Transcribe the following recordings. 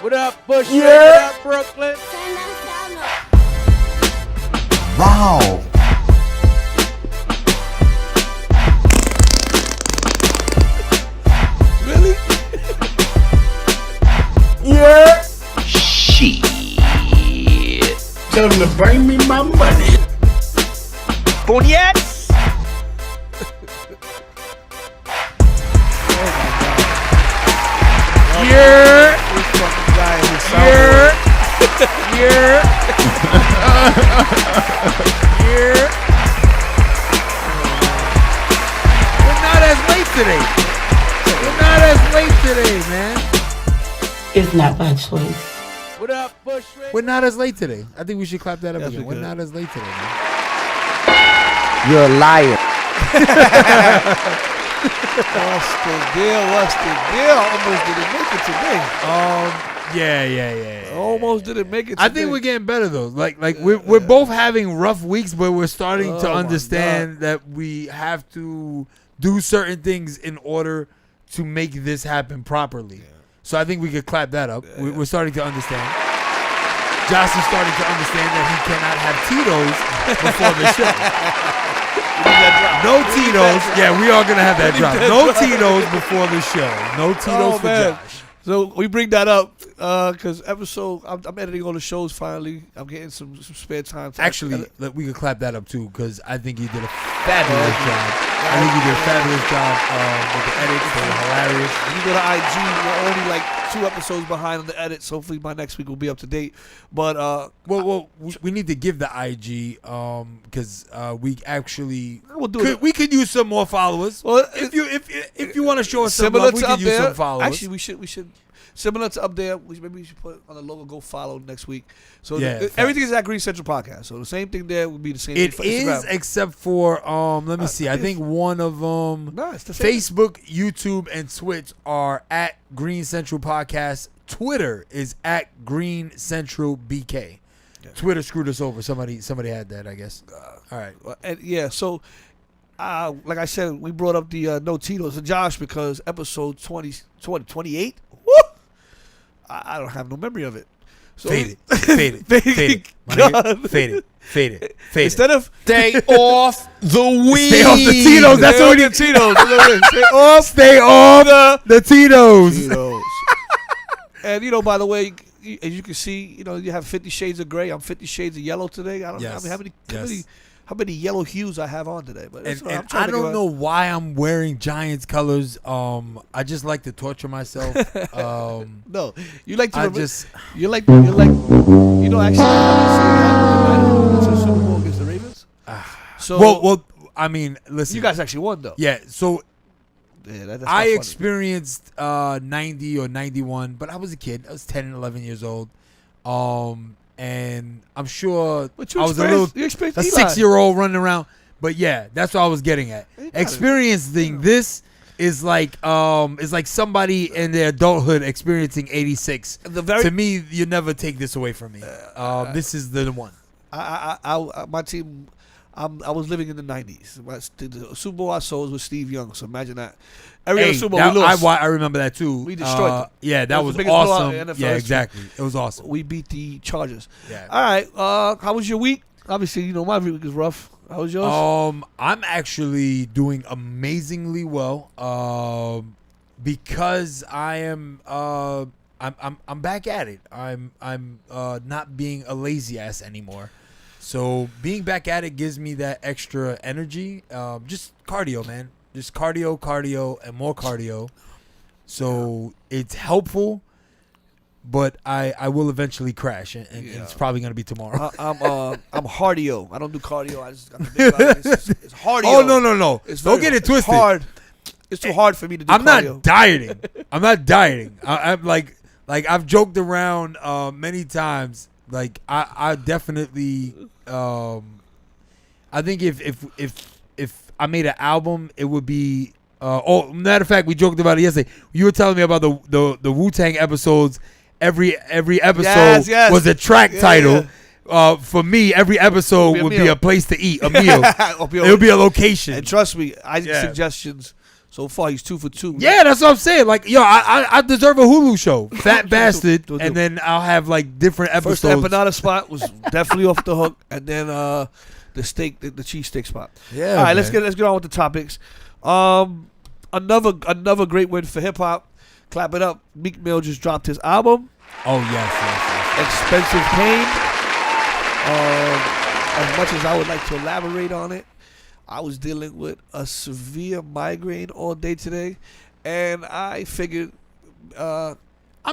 What up, Bush? Yeah. What up, Brooklyn? Wow. Really? Yeah. Shit. Tell them to bring me my money. Boniats. Yeah. This fucking guy in his Yeah. Yeah. Yeah. We're not as late today. We're not as late today, man. It's not my choice. What up, Bush? We're not as late today. I think we should clap that up Yes, again. we We're could. not as late today, man. You're a liar. What's the deal? Almost didn't make it today. Yeah. Almost didn't make it today. I think we're getting better though. Like we're both having rough weeks, but we're starting to Oh, my understand that we have to do certain things in order to make this happen properly. So I think we could clap that up. We're starting to understand. Josh is starting to understand that he cannot have Tito's before the show. No Tito's. Yeah, we are gonna have that drop. No Tito's before the show. No Tito's for man. Josh. So we bring that up because episode. I'm editing all the shows finally. I'm getting some spare time. To Actually, edit. we could clap that up too because I think you did a fabulous job. I think you did a fabulous job with the edits. They were hilarious. If you go to IG, we're only like 2 episodes behind on the edits. Hopefully by next week we'll be up to date. But Well, we need to give the IG because we actually we'll do we could use some more followers. Well, if you want to show us some similar love, we to could up use there. some followers. Actually, we should similar to up there. Maybe we should put on the logo. Go follow next week. So Yeah, everything is at Greene Central Podcast. So the same thing there would be the same. It thing for Instagram. is, except for let me see. I think one of them, No, it's the same. Facebook, YouTube, and Twitch are at Greene Central Podcast. Twitter is at Greene Central BK. Yeah. Twitter screwed us over. Somebody had that, I guess. All right. And yeah, so like I said, we brought up the no Tito's to Josh because episode 28. Woo! I don't have no memory of it. So Fade it. Fade it. Fade it. My God. nigga, fade it. Fade it. Fade it. Instead of Stay off the weed. Stay off the Tito's. That's what we need. Tito's. Stay off the Tito's. Tito's. And by the way, as you can see, you have 50 Shades of Gray. I'm 50 Shades of Yellow today. I don't know how many yellow hues I have on today. But that's And, what I'm and trying I to don't think know why I'm wearing Giants colors. I just like to torture myself. No, you like to. I remember, just you like. Actually, I to the Super Bowl against the Ravens. So well. I mean, listen. you guys actually won though. Yeah. So Yeah, that's not I funny. experienced 90 or 91, but I was a kid. I was 10 and 11 years old. And I'm sure But you I was a experienced 6-year-old running around. But yeah, that's what I was getting at. You got it. Experiencing this is like somebody in their adulthood experiencing 86. To me, you never take this away from me. This is the one. My team. I was living in the 90s. The Super Bowl I saw was with Steve Young. So imagine that. Every other Super Bowl we lost. I remember that too. We destroyed them. Yeah, that It was was the biggest blowout awesome. in NFL Yeah, history. exactly. It was awesome. We beat the Chargers. Yeah. All right. How was your week? Obviously, my week was rough. How was yours? I'm actually doing amazingly well. Because I am I'm back at it. I'm not being a lazy ass anymore. So being back at it gives me that extra energy. Just cardio, man. Just cardio, and more cardio. So it's helpful, but I will eventually crash, and it's probably gonna be tomorrow. I'm hardio. I don't do cardio. I just got the big body. It's hardio. Oh no! It's Don't very- get it twisted. It's hard. It's too hard for me to do I'm cardio. not dieting. I'm not dieting. I'm like I've joked around many times. Like I definitely I think if I made an album, it would be matter of fact, we joked about it yesterday. You were telling me about the Wu-Tang episodes. Every episode was a track title. Yeah. For me, every episode would be a place to eat, a meal. It would be a location. And trust me, I get suggestions. So far, he's 2 for 2. Yeah, that's what I'm saying. Like, yo, I deserve a Hulu show, Fat Bastard, do. and then I'll have like different First episodes. empanada spot was definitely off the hook, and then the steak, the cheese steak spot. Yeah. All right, man. let's get on with the topics. Another great win for hip hop. Clap it up. Meek Mill just dropped his album, Oh yes. Expensive Pain. As much as I would like to elaborate on it, I was dealing with a severe migraine all day today, and I figured. I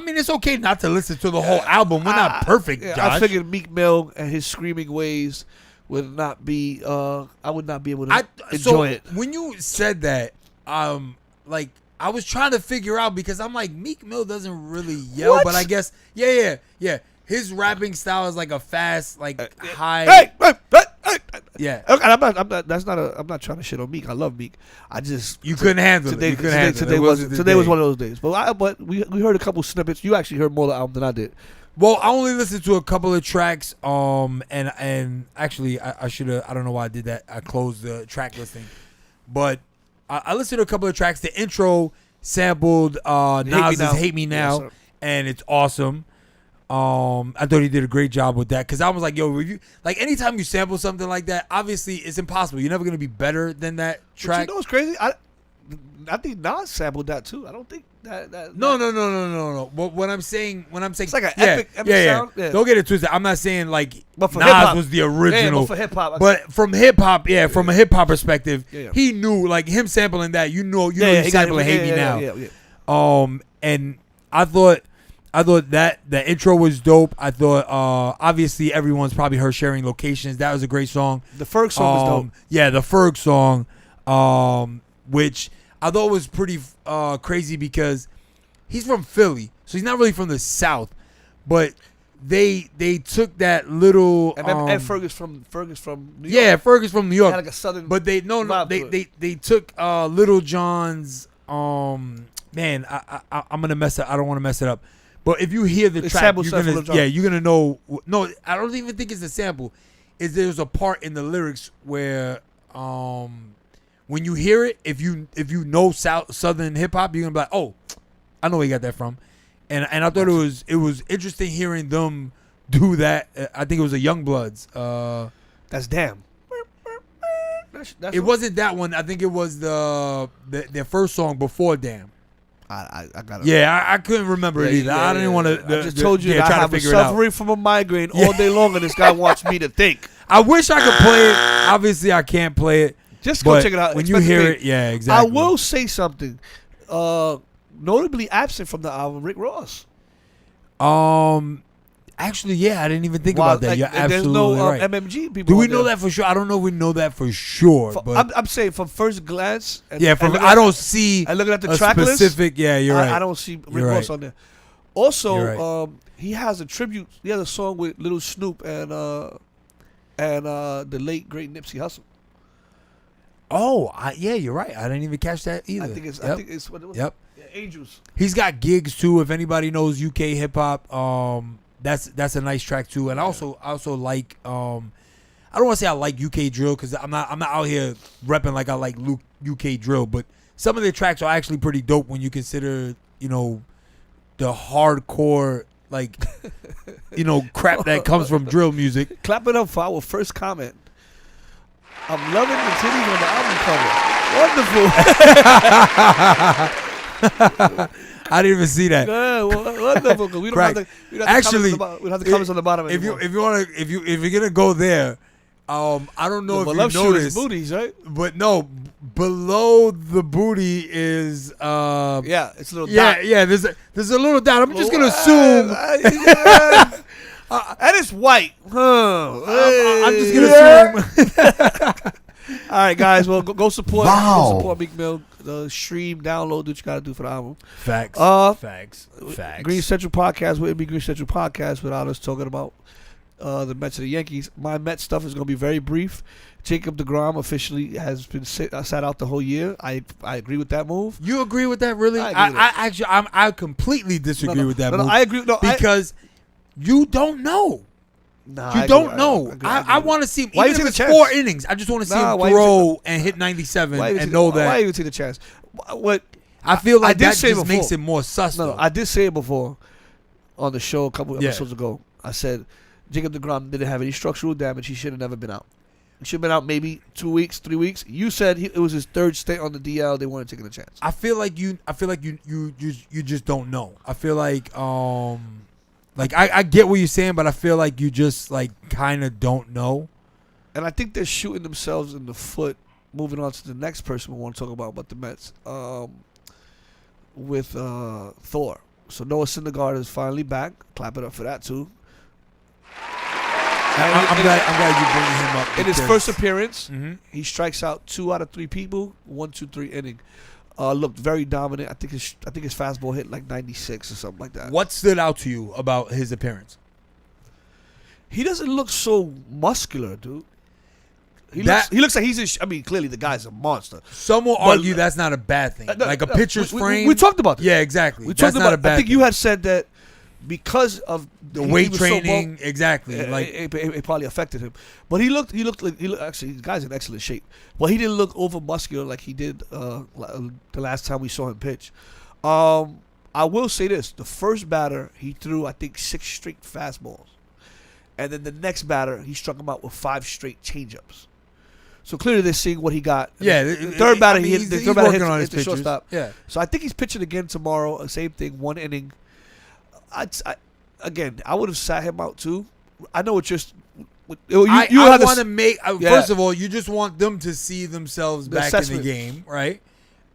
mean, it's okay not to listen to the whole album. We're not perfect, Josh. I figured Meek Mill and his screaming ways would not be. I would not be able to enjoy it. When you said that, like I was trying to figure out because I'm like Meek Mill doesn't really yell, What? but I guess yeah. His rapping style is like a fast, like high. Hey. Yeah. Okay, I'm not trying to shit on Meek. I love Meek. I just You couldn't handle today, it. You couldn't handle it. today It was wasn't the today was day. one of those days. But we heard a couple snippets. You actually heard more of the album than I did. Well, I only listened to a couple of tracks. And actually, I should have. I don't know why I did that. I closed the track listing, but I listened to a couple of tracks. The intro sampled Nas's "Hate Me Now," Yes, and it's awesome. I thought he did a great job with that because I was like, yo, like anytime you sample something like that, obviously it's impossible. You're never gonna be better than that track. But you know what's crazy? I think Nas sampled that too. I don't think that. No. But when I'm saying, It's like an epic sound. Yeah. Don't get it twisted. I'm not saying like But for Nas hip-hop. was the original. Yeah, but for hip hop. But from hip hop, from a hip hop perspective, Yeah. he knew like him sampling that. You know, he he's got sampling "Hate Me Now." Yeah. And I thought that the intro was dope. I thought obviously everyone's probably heard "Sharing Locations." That was a great song. The Ferg song was dope. Yeah, the Ferg song, which I thought was pretty crazy because he's from Philly, so he's not really from the South, but they took that little And Ferg is from New York. yeah, Ferg is from New York, Had like a southern. but they vibe to they took Little John's man, I'm gonna mess up. I don't want to mess it up. But if you hear the They track, sample you're stuff from gonna Lil Jon. you're gonna know. No, I don't even think it's a sample. There's a part in the lyrics where when you hear it, if you know Southern hip hop, you're gonna be like, oh, I know where you got that from. And I thought it was interesting hearing them do that. I think it was a Youngbloods. That's damn. That's It wasn't that one. I think it was their first song before Damn. I got it. Yeah, I couldn't remember it either. I didn't want to. I just told you that I try to have figure it out. suffering from a migraine all day long, and this guy wants me to think. I wish I could play it. Obviously, I can't play it. Just go But check it out. when you Expensive hear Pain. it, yeah, exactly. I will say something. Notably absent from the album, Rick Ross. Actually, yeah, I didn't even think about that. You're there's absolutely no right. MMG people. Do we on know there. that for sure? I don't know if we know that for sure. But I'm saying from first glance. And, yeah, and looking I at- don't see and looking at the a track list, specific. Yeah, you're right. I don't see Rick You're Ross right. on there. Also, You're right. he has a tribute. He has a song with Little Snoop and the late great Nipsey Hussle. Oh, yeah, you're right. I didn't even catch that either. I think it's. Yep. I think it's what it was. Yep. Yeah, Angels. He's got gigs too. If anybody knows UK hip hop, that's a nice track too. And I also like I don't want to say I like UK drill because I'm not out here repping like I like UK drill, but some of their tracks are actually pretty dope when you consider the hardcore like crap that comes from drill music. Clap it up for our first comment. I'm loving the titties on the album cover. Wonderful. I didn't even see that. Yeah, wonderful. 'Cause we don't have Crack. the, Actually, we don't have the comments on the bottom If anymore. if you're gonna go there, I don't know The if love you shoot is noticed, booties, right? but no, below the booty is Yeah, it's a little yeah dot. yeah. There's a little dot. I'm just gonna assume. And it's white. Huh. I'm just gonna assume. All right, guys. Well, go support. Wow. Go support Meek Mill. Stream, download. Do what you gotta do for the album. Facts. Facts. Green Central Podcast wouldn't be Green Central Podcast without us talking about the Mets and the Yankees. My Mets stuff is going to be very brief. Jacob Degrom officially has been sat out the whole year. I agree with that move. You agree with that? Really? I agree with that. I completely disagree with that No, move. I agree. No, because you don't know. Nah, You don't I know. agree. I want to see him. Why Even you if take it's a 4 chance? innings, I just want to see Nah, him why you throw and hit 97 Why and know that. Why you take the chance? What I feel like did that say just makes before. it more sus. No, though. I did say it before on the show a couple Yeah. episodes ago. I said Jacob Degrom didn't have any structural damage. He should have never been out. He should have been out maybe 2 weeks, 3 weeks. You said it was his third stint on the DL. They weren't taking a chance. I feel like you just don't know. I feel like I get what you're saying, but I feel like you just like kind of don't know. And I think they're shooting themselves in the foot. Moving on to the next person we want to talk about the Mets, with Thor. So Noah Syndergaard is finally back. Clap it up for that too. I'm glad you bringing him up. In his first appearance, Mhm. he strikes out 2 out of 3 people. 1, 2, 3 inning. Looked very dominant. I think his fastball hit like 96 or something like that. What stood out to you about his appearance? He doesn't look so muscular, dude. He That- looks like he's. I mean, clearly the guy's a monster. Some will argue that's not a bad thing. No, Like a no, pitcher's we, frame. We talked about this. Yeah, exactly. We That's talked not about. a bad I think thing. you had said that because of The he weight was so training, bulk- exactly. it, Like it probably affected him. But he looked actually the guy's in excellent shape. But he didn't look over muscular like he did the last time we saw him pitch. I will say this: the first batter he threw, I think 6 straight fastballs, and then the next batter he struck him out with 5 straight changeups. So clearly they're seeing what he got. yeah, the third batter I mean, the he's third batter working hit on the his pitches. shortstop. Yeah, So I think he's pitching again tomorrow. Same thing, 1 inning. Again, I would have sat him out too. I know it's just you I have want to make. Yeah. First of all, you just want them to see themselves The back in the assessment. game, right?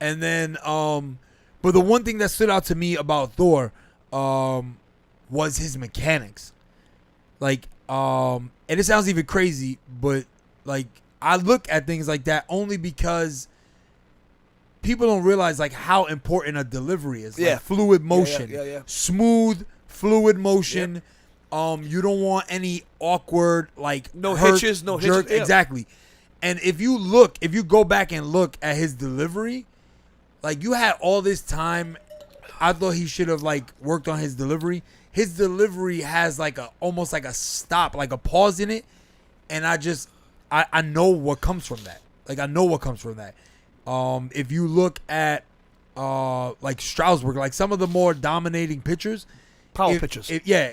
And then, but the one thing that stood out to me about Thor, was his mechanics. Like, and it sounds even crazy, but like I look at things like that only because people don't realize like how important a delivery is. Yeah. Like fluid motion, yeah. smooth fluid motion. You don't want any awkward like No hurt, hitches, no jerk. hitches, yeah. Exactly. And if you go back and look at his delivery, like you had all this time. I thought he should have like worked on his delivery. His delivery has like almost like a stop, like a pause in it, and I know what comes from that. Like I know what comes from that. If you look at like Strasburg, like some of the more dominating pitchers, power pitchers.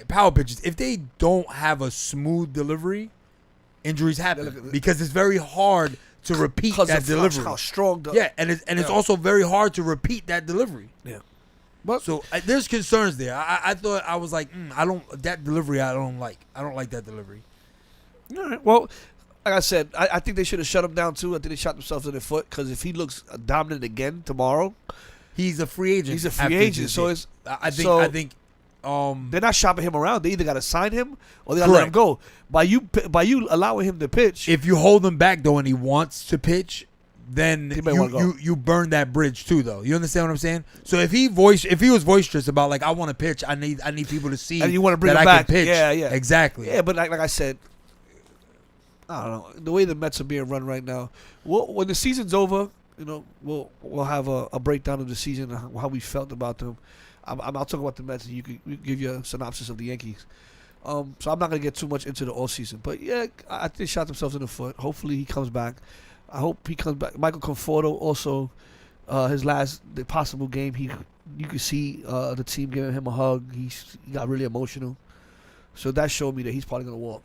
power pitchers. If they don't have a smooth delivery, injuries happen because it's very hard to repeat because that of delivery. how strong the And it's also very hard to repeat that delivery. yeah. But So there's concerns there. I thought I was like, I don't that delivery. I don't like that delivery. all right. Well, like I said, I think they should have shut him down too. I think they shot themselves in the foot because if he looks dominant again tomorrow, He's a free agent. he's a after free agent. this So year. it's I think they're not shopping him around. They either got to sign him or they got to let him Correct. go. By you allowing him to pitch, if you hold him back though and he wants to pitch, then He may wanna go. you burn that bridge too though. You understand what I'm saying? So if he was boisterous about like I want to pitch, I need people to see and you want to bring that him I back, can pitch. yeah, Exactly. yeah. But like I said, I don't know the way the Mets are being run right now. When the season's over, we'll have a breakdown of the season and how we felt about them. I'll talk about the Mets and you can give you a synopsis of the Yankees. So I'm not gonna get too much into the all season, but yeah, I think they shot themselves in the foot. Hopefully he comes back. I hope he comes back. Michael Conforto also, the possible game, you could see the team giving him a hug. He got really emotional, so that showed me that he's probably gonna walk.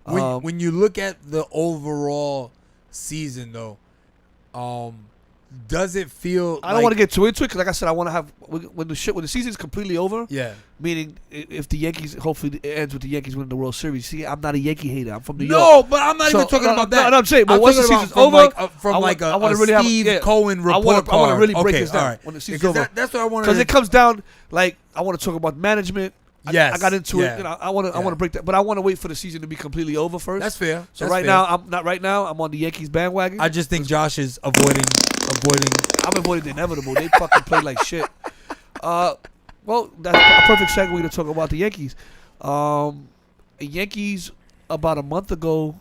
When you look at the overall season though, does it feel? I don't want to get too into it because, like I said, I want to have when the season's completely over. Yeah. Meaning, if the Yankees, hopefully it ends with the Yankees winning the World Series. See, I'm not a Yankee hater. I'm from New York. No, but I'm not So, even talking no, about no, that. no, I'm saying, but I'm once the talking season's about over, from I wanna really have a- Steve yeah. Cohen report I want to card. really break Okay, this down all right. when the season's Because over. that's what I want Because to. it comes down, like, I want to talk about management. Yes, I got into yeah. it. I want to break that, but I want to wait for the season to be completely over first. That's fair. So That's right fair. now, I'm not right now. I'm on the Yankees bandwagon. I just think Josh is avoiding. I'm avoiding the inevitable. They fucking play like shit. Well, that's a perfect segue to talk about the Yankees. Yankees about a month ago,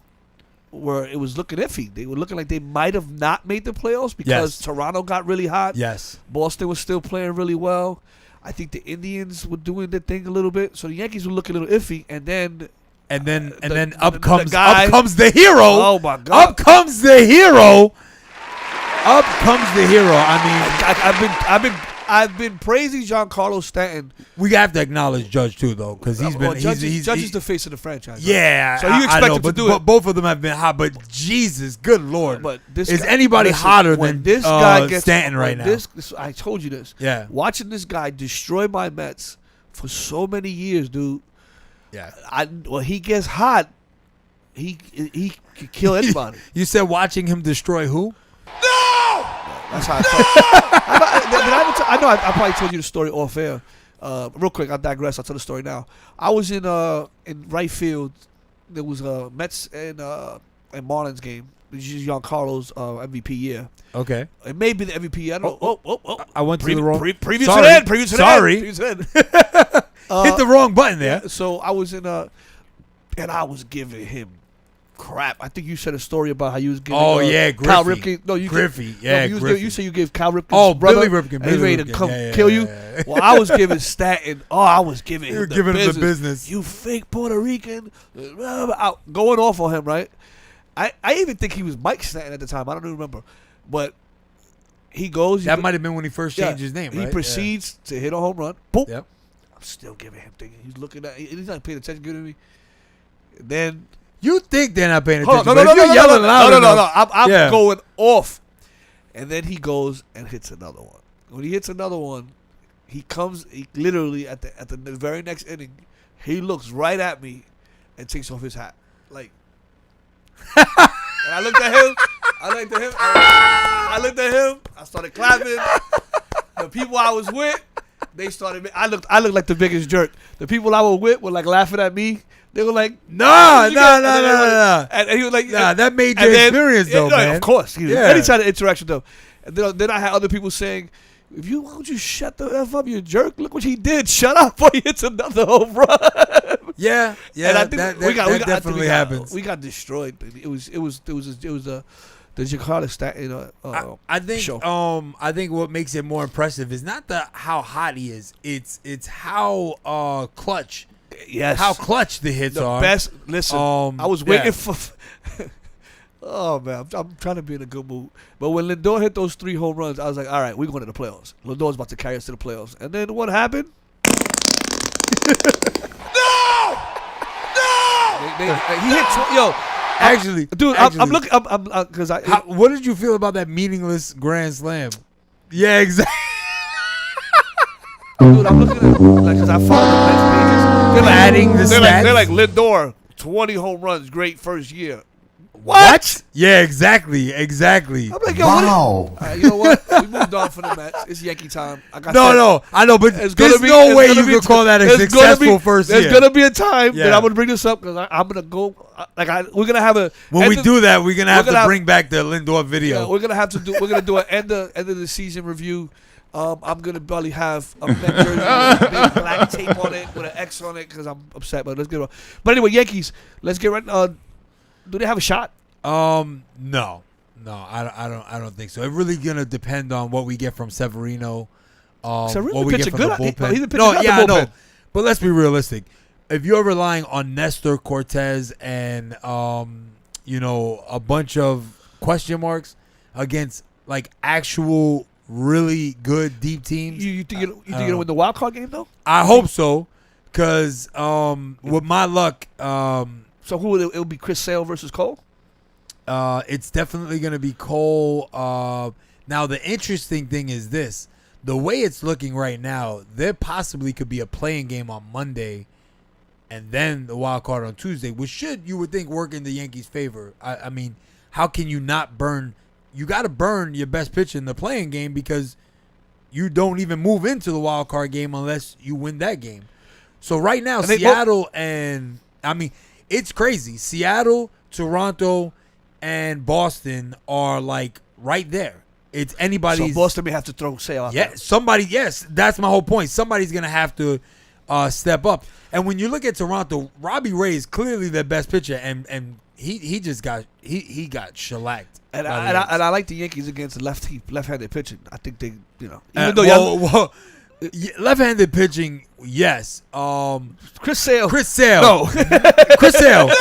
where it was looking iffy. They were looking like they might have not made the playoffs because Yes. Toronto got really hot. Yes. Boston was still playing really well. I think the Indians were doing their thing a little bit. So the Yankees were looking a little iffy. And then and then the up comes guy- the hero. Oh my God! Up comes the hero. Up comes the hero. I mean, I've been praising Giancarlo Stanton. we have to acknowledge Judge too, though, because he's been Judge he's is the face of the franchise. right? yeah. So you I expect know, him to but, do but it. both of them have been hot. But Jesus, good Lord, But this is guy- anybody listen, hotter when than this guy gets Stanton right when now? I told you this. Yeah. Watching this guy destroy my Mets for so many years, dude. Yeah. When he gets hot, he can kill anybody. You said watching him destroy who? That's how I felt. I know I probably told you the story off air. Real quick, I'll digress. I'll tell the story now. I was in right field. There was a Mets and Marlins game. This is Giancarlo's MVP year. Okay. It may be the MVP year. I don't know. Oh. I went to the wrong. Previous Sorry. to that. Previous to Sorry. that. Previous to that. Hit the wrong button there. So I was in and I was giving him crap. I think you said a story about how you was giving. Oh, yeah, Cal Griffey. Ripken. No, you Griffey, gave, yeah, no, Griffey. you said you gave Cal Ripken's Oh, brother. Billy Ripken, and he's Billy ready to Ripken. come Yeah, kill you. yeah. Well, I was giving Stanton. Oh, I was giving You were him the giving him the business. business. You fake Puerto Rican. Going off on him, right? I even think he was Mike Stanton at the time. I don't even remember, but he goes. That might have been when he first changed his name, right? He proceeds to hit a home run. Boop. Yep. I'm still giving him thinking. He's looking at. He's not paying attention to me. Then You think they're not paying hold attention? on, but if you're yelling loud no. enough- I'm Yeah. going off, and then he goes and hits another one. When he hits another one, he comes. He literally at the very next inning, he looks right at me and takes off his hat, like. And I looked at him. I looked at him. I started clapping. The people I was with, they started. I looked like the biggest jerk. The people I was with were like laughing at me. They were like, No. And he was like, Nah, that made your and then- experience, though, no, man. Of course, Yeah. any kind of interaction though. And then I had other people saying, why don't you shut the F up, you jerk? Look what he did. Shut up before he hits another home run. Yeah. And I think that I think definitely happens. We got destroyed. It was the Jakarta stat. I think show. I think what makes it more impressive is not how hot he is. It's how clutch. Yes. How clutch the hits the are. best. Listen, I was yeah. waiting for. Oh man, I'm trying to be in a good mood. But when Lindor hit those 3 home runs, I was like, all right, we're going to the playoffs. Lindor's about to carry us to the playoffs. And then what happened? No! He hit. Actually, Dude, I'm looking. I'm because what did you feel about that meaningless grand slam? Yeah, exactly. Dude, I'm looking at like because I follow the Mets pages. They're Adding the they're like stats. Lindor, 20 home runs, great first year. What? Yeah, exactly. I'm like, yo, Wow. you know what? We moved on from the Mets. It's Yankee time. Like I said, No, I know, but It's there's gonna be- no it's way gonna you be- could call that a there's gonna successful be- first There's year. gonna be a time that Yeah. I'm gonna bring this up because I'm gonna go. We're gonna have a When we do that, we're gonna have we're to gonna bring back the Lindor video. yeah, we're gonna do an end of the season review. I'm gonna probably have a Met jersey with a big black tape on it with an X on it because I'm upset. But let's get on. But anyway, Yankees. Let's get right. Do they have a shot? No, I don't think so. It's really gonna depend on what we get from Severino. Severino what we get pitching from good. the bullpen. He's been pitching No, good yeah, in I the know. bullpen. But let's be realistic. If you're relying on Nestor Cortez and a bunch of question marks against like actual really good deep teams, You think you're gonna win the wild card game though? I hope so. Because with my luck, So who will it? It'll be Chris Sale versus Cole. it's definitely going to be Cole. Now, the interesting thing is this. The way it's looking right now, there possibly could be a playing game on Monday and then the wild card on Tuesday, which should, you would think, work in the Yankees' favor. I mean, how can you not burn? You got to burn your best pitcher in the playing game because you don't even move into the wild card game unless you win that game. So right now, And they Seattle and, I mean, it's crazy. Seattle, Toronto, and Boston are like right there. It's anybody's. So Boston may have to throw Sale out Yeah, there. somebody. Yes, that's my whole point. Somebody's gonna have to step up. And when you look at Toronto, Robbie Ray is clearly their best pitcher, and he just got he got shellacked. And by the Yankees. I like the Yankees against left-handed pitching. I think they, even Uh, though well, Left-handed pitching, yes. Chris Sale. No. Chris Sale.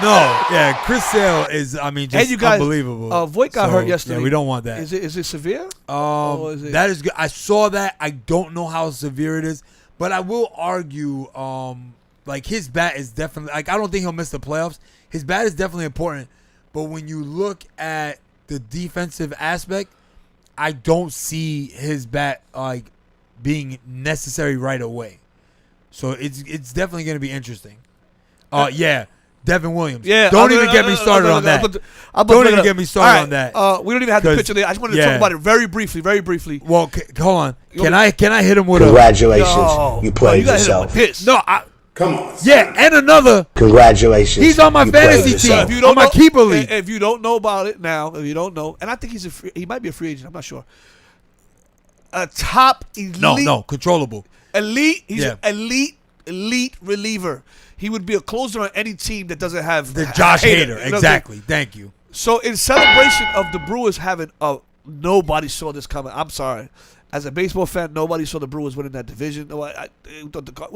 No. Yeah, Chris Sale is, I mean, just and you guys, unbelievable. Voit got hurt yesterday. Yeah, we don't want that. Is it severe? That is good. I saw that. I don't know how severe it is, but I will argue, like his bat is definitely, like I don't think he'll miss the playoffs. His bat is definitely important, but when you look at the defensive aspect, I don't see his bat like being necessary right away. So it's definitely going to be interesting. Yeah. Devin Williams. Yeah, don't even get me started on that. Don't even get me started on that. We don't even have the picture there. I just wanted to talk about it very briefly. Well, hold on. Can I hit him with Congratulations, you played yourself. Come on. Yeah, and another. Congratulations. He's on my fantasy team. On my keeper league. If you don't know about it now, if you don't know, and I think he might be a free agent. I'm not sure. A top elite. No, controllable. Elite. He's an elite reliever. He would be a closer on any team that doesn't have the Josh Hader. Exactly. Thank you. So in celebration of the Brewers having nobody saw this coming. I'm sorry. As a baseball fan, nobody saw the Brewers winning that division. No,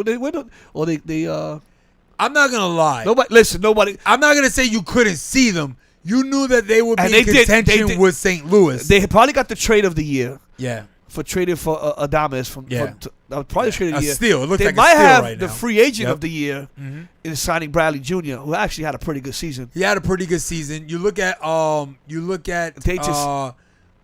they win, or they. I'm not gonna lie. Nobody. I'm not gonna say you couldn't see them. You knew that they would be in contention with St. Louis. They probably got the trade of the year. Yeah. For trading for Adames probably trade of the year. Steal. It looks they like might a steal have right the now. free agent of the year in signing Bradley Jr., who actually had a pretty good season. He had a pretty good season. You look at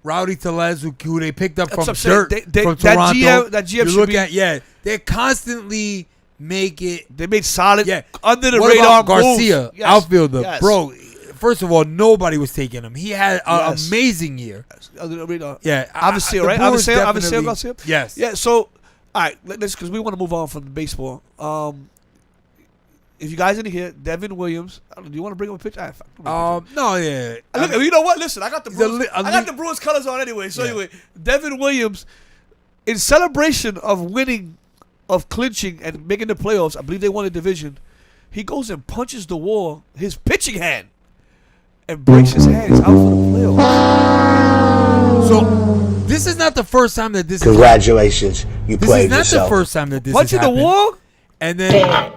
Rowdy Tellez, who they picked up from dirt from Toronto. That GM they constantly make it. They made solid under the what radar about Garcia, moves. outfielder, Yes. bro. First of all, nobody was taking him. He had an amazing year. Under the radar. Yeah, obviously, right? Obviously, Garcia. Yes. Yeah. So, all right, let's because we want to move on from the baseball. If you guys didn't hear, Devin Williams. Do you want to bring him a picture? No, yeah. Look, you know what? Listen, I got the Brewers colors on anyway. So anyway, Devin Williams, in celebration of winning, of clinching and making the playoffs, I believe they won the division. He goes and punches the wall, his pitching hand, and breaks his hand. He's out for the playoffs. So this is not the first time that this. Congratulations, you played yourself. This is not the first time that this punching has happened. the wall, and then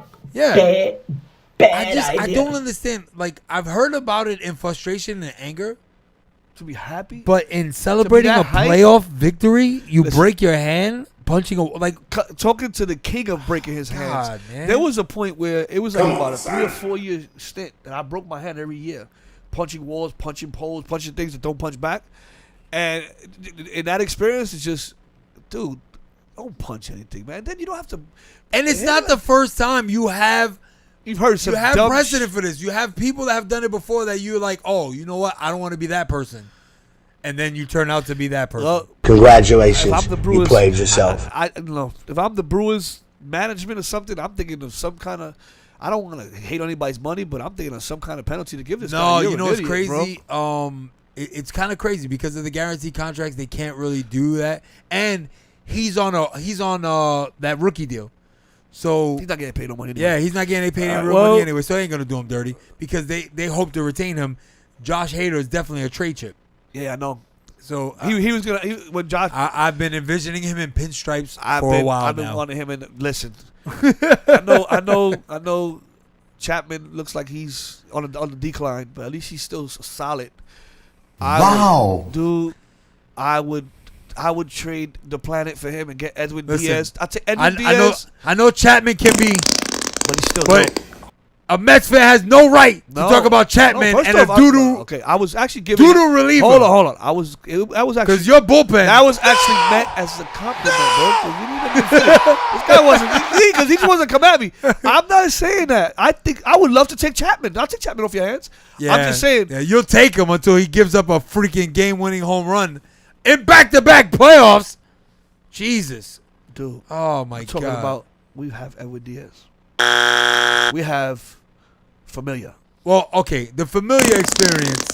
Bad I don't understand. Like I've heard about it in frustration and anger. To be happy, But in celebrating a playoff victory, you break your hand punching talking to the king of breaking his hands. Man. There was a point where it was like about a 3 or 4 year stint that I broke my hand every year, punching walls, punching poles, punching things that don't punch back. And in that experience, it's just, dude, don't punch anything, man. Then you don't have to. And it's not the first time you've heard some. You have dumb precedent for this. You have people that have done it before that you're like, oh, you know what? I don't want to be that person. And then you turn out to be that person. Well, congratulations, you played yourself. I don't know. If I'm the Brewers management or something, I'm thinking of some kind of. I don't want to hate on anybody's money, but I'm thinking of some kind of penalty to give this guy. No, you know what's crazy? It's kind of crazy because of the guaranteed contracts. They can't really do that, and he's on that rookie deal. So he's not getting paid no money anyway. Yeah, he's not getting paid any real money anyway, so they ain't gonna do him dirty because they hope to retain him. Josh Hader is definitely a trade chip. Yeah, I know. So he was gonna when Josh. I've been envisioning him in pinstripes for a while now. I've been wanting him in. Listen, I know. Chapman looks like he's on the decline, but at least he's still solid. Dude, I would trade the planet for him and get Edwin Diaz. I take Edwin Diaz. I know Chapman can be, but he's still. But a Mets fan has no right to talk about Chapman and a doo-doo. Okay, I was actually giving doo-doo reliever. Hold on. I was actually because your bullpen. That was actually meant as a compliment, bro. You need to this guy wasn't because he just wasn't come at me. I'm not saying that. I think I would love to take Chapman. I'll take Chapman off your hands. Yeah, I'm just saying. Yeah, you'll take him until he gives up a freaking game-winning home run in back-to-back playoffs. Jesus, dude. Oh my God. Talking about we have Edwin Diaz. We have Familia. Well, okay, the Familia experience.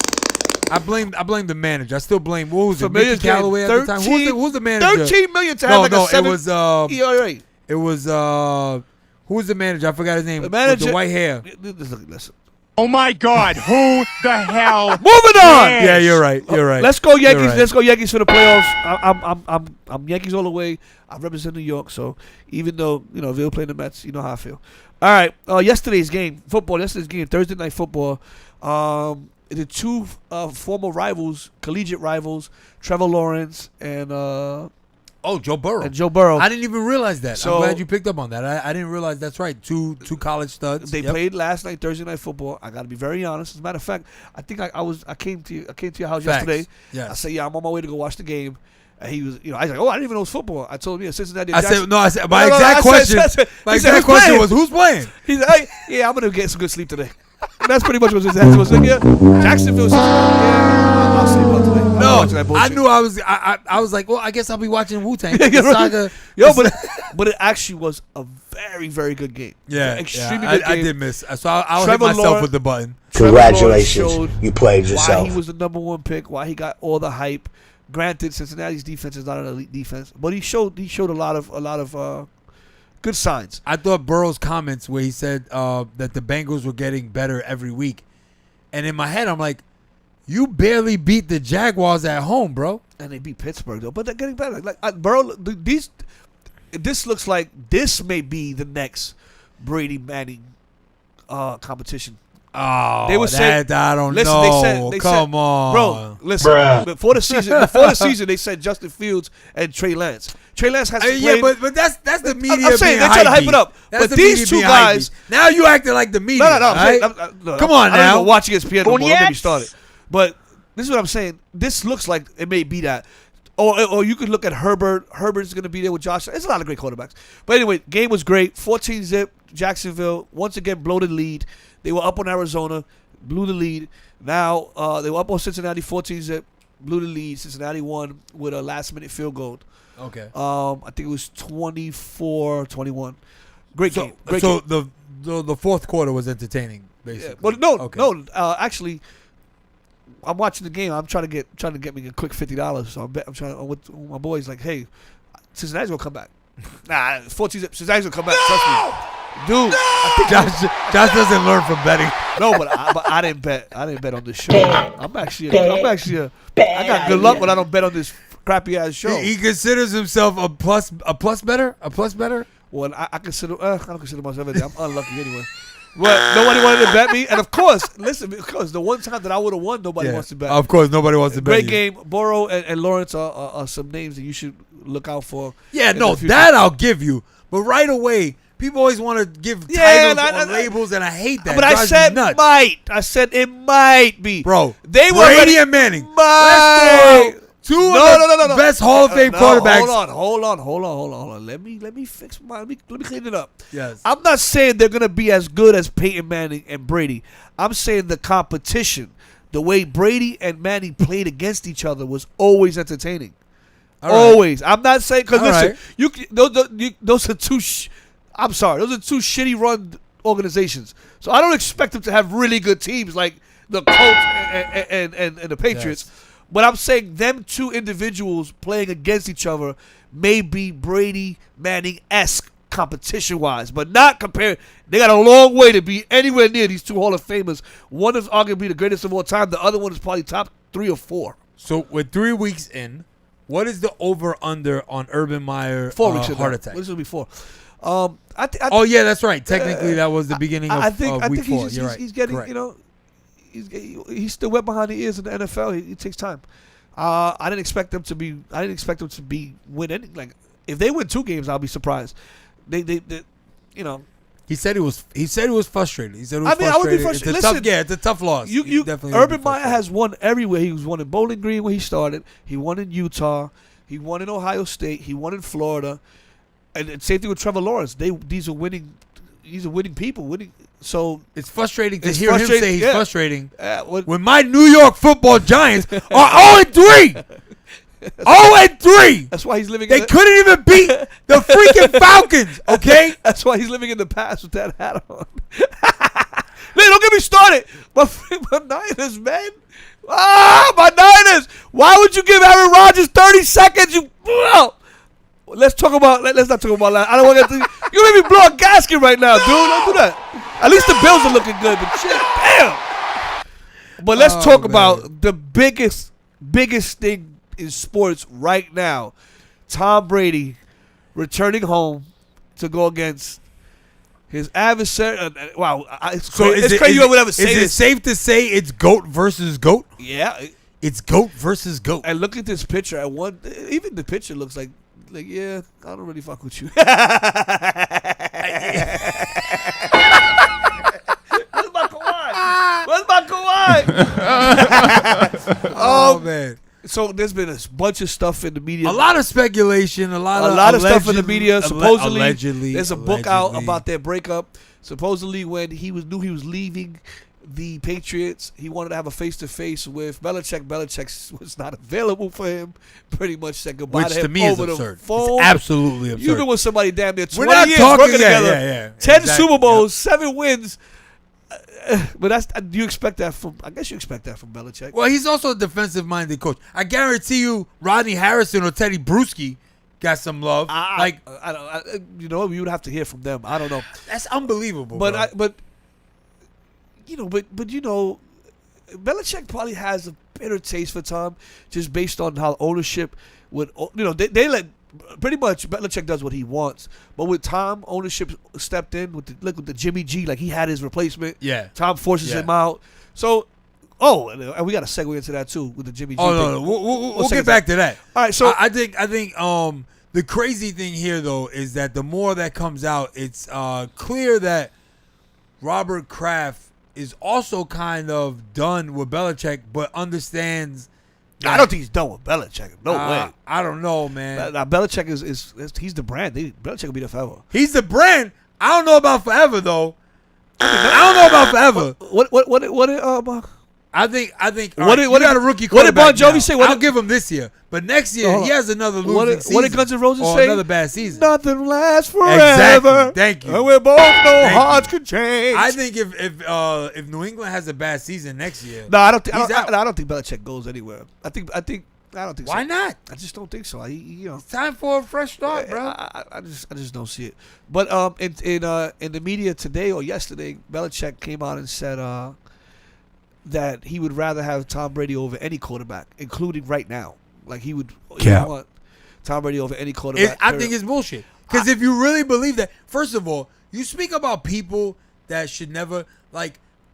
I blame the manager. I still blame what was it? Mickey Callaway at the time. Who's the manager? $13 million to have a 7 it was ERA. It was who was the manager? I forgot his name. The manager, with the white hair. Listen. Oh my God! Who the hell? Moving on. cares? Yeah, you're right. You're right. Let's go Yankees. You're right. Let's go Yankees for the playoffs. I'm Yankees all the way. I represent New York, so even though if they'll play the Mets, you know how I feel. All right. Yesterday's game, Thursday night football. The two former rivals, collegiate rivals, Trevor Lawrence and Joe Burrow. I I didn't even realize that. So- I'm glad you picked up on that. I didn't realize that's right. Two college studs. They Yep. played last night, Thursday night football. I got to be very honest. As a matter of fact, I think I came to your house Facts. yesterday. Yes. I said, I'm on my way to go watch the game. And he was, I was like, I didn't even know it was football. I told him, Cincinnati. I Jackson. said my exact question. My exact question was, who's playing? He said, hey, I'm gonna get some good sleep today. And that's pretty much what his answer was. Like, Jacksonville. I'll sleep well today. I'm not watching that I bullshit. knew I was like, well, I guess I'll be watching Wu-Tang. Yeah, right. Saga. But it actually was a very, very good game. Yeah, Extremely yeah. good game. I did miss. So I'll hit Trevor myself Lawrence- with the button. Trevor Lawrence Congratulations, showed you played why yourself. he was the number one pick, why he got all the hype. Granted, Cincinnati's defense is not an elite defense, but he showed a lot of good signs. I thought Burrow's comments where he said that the Bengals were getting better every week, and in my head I'm like, you barely beat the Jaguars at home, bro. And they beat Pittsburgh though, but they're getting better. Burrow, this looks like this may be the next Brady Manning competition. Oh, They were saying- I don't Listen, know. they Come said, on, bro. Listen, Bruh. before the season, they said Justin Fields and Trey Lance. Trey Lance has to play. Yeah, but that's the media. I'm saying being they're trying to hype hypey. it up. That's But the these media two being guys- hypey. Now you acting like the media. No. I'm all saying, right? look, Come on I now. don't even watch ESPN no more. Don't get me Yes. started. But this is what I'm saying. This looks like it may be that. Or you could look at Herbert. Herbert's going to be there with Josh. It's a lot of great quarterbacks. But anyway, game was great. 14-zip. Jacksonville once again blow the lead. They were up on Arizona, blew the lead. Now they were up on Cincinnati 14-zip, blew the lead. Cincinnati won with a last-minute field goal. Okay. I think it was 24-21. Great So, game. Great so game. the fourth quarter was entertaining, basically. But no. Okay. Actually, I'm watching the game. I'm trying to get me a quick $50. So I'm trying with my boys. Like, hey, Cincinnati's gonna come back. Nah, 14-zip. Cincinnati's gonna come back. Trust me, dude. Josh doesn't learn from betting. No, but I didn't bet. I didn't bet on this show. I'm actually I got good luck when I don't bet on this crappy ass show. He considers himself a plus better. Well, I consider I don't consider myself anything. I'm unlucky anyway. But nobody wanted to bet me, and of course, listen, because the one time that I would have won, nobody wants to bet. Of course, nobody wants to bet. Great you. game. Burrow and Lawrence are some names that you should look out for. Yeah, in no, the future. that I'll give you. But right away, people always want to give Yeah, titles or labels, and I hate that. But It I drives said me nuts. might. I said it might be. Bro, They were Brady already- and Manning. Might. Let's throw two of the best Hall of Fame quarterbacks. Hold on. Let me fix my. Let me clean it up. Yes. I'm not saying they're gonna be as good as Peyton Manning and Brady. I'm saying the competition, the way Brady and Manning played against each other, was always entertaining. All right. Always. I'm not saying because All listen, right. those are two. I'm sorry, those are two shitty run organizations. So I don't expect them to have really good teams like the Colts and the Patriots. Yes. But I'm saying them two individuals playing against each other may be Brady Manning-esque competition-wise, but not compared. They got a long way to be anywhere near these two Hall of Famers. One is arguably the greatest of all time. The other one is probably top 3 or 4. So with 3 weeks in, what is the over/under on Urban Meyer 4 weeks in heart now. attack? This will be 4. Oh yeah, that's right. Technically, that was the beginning of week 4. You're right. He's getting, Correct. he's still wet behind the ears in the NFL. It takes time. I didn't expect them to be win any. Like if they win 2 games, I'll be surprised. They He said he was frustrated. He said he was I mean, I would be frustrated. frustrated. It's it's a tough loss. You definitely would be Urban Meyer frustrated. has won everywhere. He was won in Bowling Green where he started. He won in Utah. He won in Ohio State. He won in Florida. And same thing with Trevor Lawrence. These are winning people. So It's frustrating to It's hear him frustrating, say he's yeah. frustrating what, when my New York Football Giants are 0-3. 0-3. that's why he's living. They couldn't even beat the freaking Falcons. Okay. That's why he's living in the past with that hat on. Hey, don't get me started. My Niners, man. My Niners. Why would you give Aaron Rodgers 30 seconds? Let's not talk about that. I don't want to. You made me blow a gasket right now, dude. Don't do that. At least the Bills are looking good, but shit, damn. But let's talk about the biggest thing in sports right now. Tom Brady returning home to go against his adversary. Wow, it's crazy you would ever say this. Is it safe to say it's GOAT versus GOAT? Yeah. It's GOAT versus GOAT. And look at this picture. Even the picture looks like, yeah, I don't really fuck with you. Where's my Kawhi? Oh, man. So there's been a bunch of stuff in the media. A lot of speculation. A lot of stuff in the media. Supposedly, allegedly, there's a book out about their breakup. Supposedly, when knew he was leaving the Patriots, he wanted to have a face-to-face with Belichick. Belichick was not available for him. Pretty much said goodbye Which to him to me is over absurd. the phone. It's absolutely absurd. You've been with somebody damn near 20 We're not years talking, working together. 10 Exactly. Super Bowls, 7 wins. But do you expect that from? I guess you expect that from Belichick. Well, he's also a defensive-minded coach. I guarantee you, Rodney Harrison or Teddy Bruschi got some love. I don't. You would have to hear from them. I don't know. That's unbelievable. But Belichick probably has a bitter taste for Tom, just based on how ownership would. They let. Pretty much, Belichick does what he wants. But with Tom, ownership stepped in with the Jimmy G, like he had his replacement. Yeah. Tom forces him out. So, and we got to segue into that too with the Jimmy G. No. We'll get back to that. All right. So I think the crazy thing here though is that the more that comes out, it's clear that Robert Kraft is also kind of done with Belichick, but understands. I don't think he's done with Belichick. No way. I don't know, man. Now, Belichick is he's the brand. Belichick will be there forever. He's the brand. I don't know about forever though. I don't know about forever. I think. What did got a rookie What did quarterback Bon Jovi now. say? I'll give him this year, but next year he has another losing season. What did Guns N' Roses or say? Another bad season. Nothing lasts forever. Exactly. Thank you. And we both know hearts can change. I think if New England has a bad season next year, no, I don't think. he's out. I don't think Belichick goes anywhere. I don't think. Why so. not? I just don't think so. It's time for a fresh start, bro. I just don't see it. But in the media today or yesterday, Belichick came out and said that he would rather have Tom Brady over any quarterback, including right now. Like he would want Tom Brady over any quarterback. I think it's bullshit. Because if you really believe that, first of all, you speak about people that should never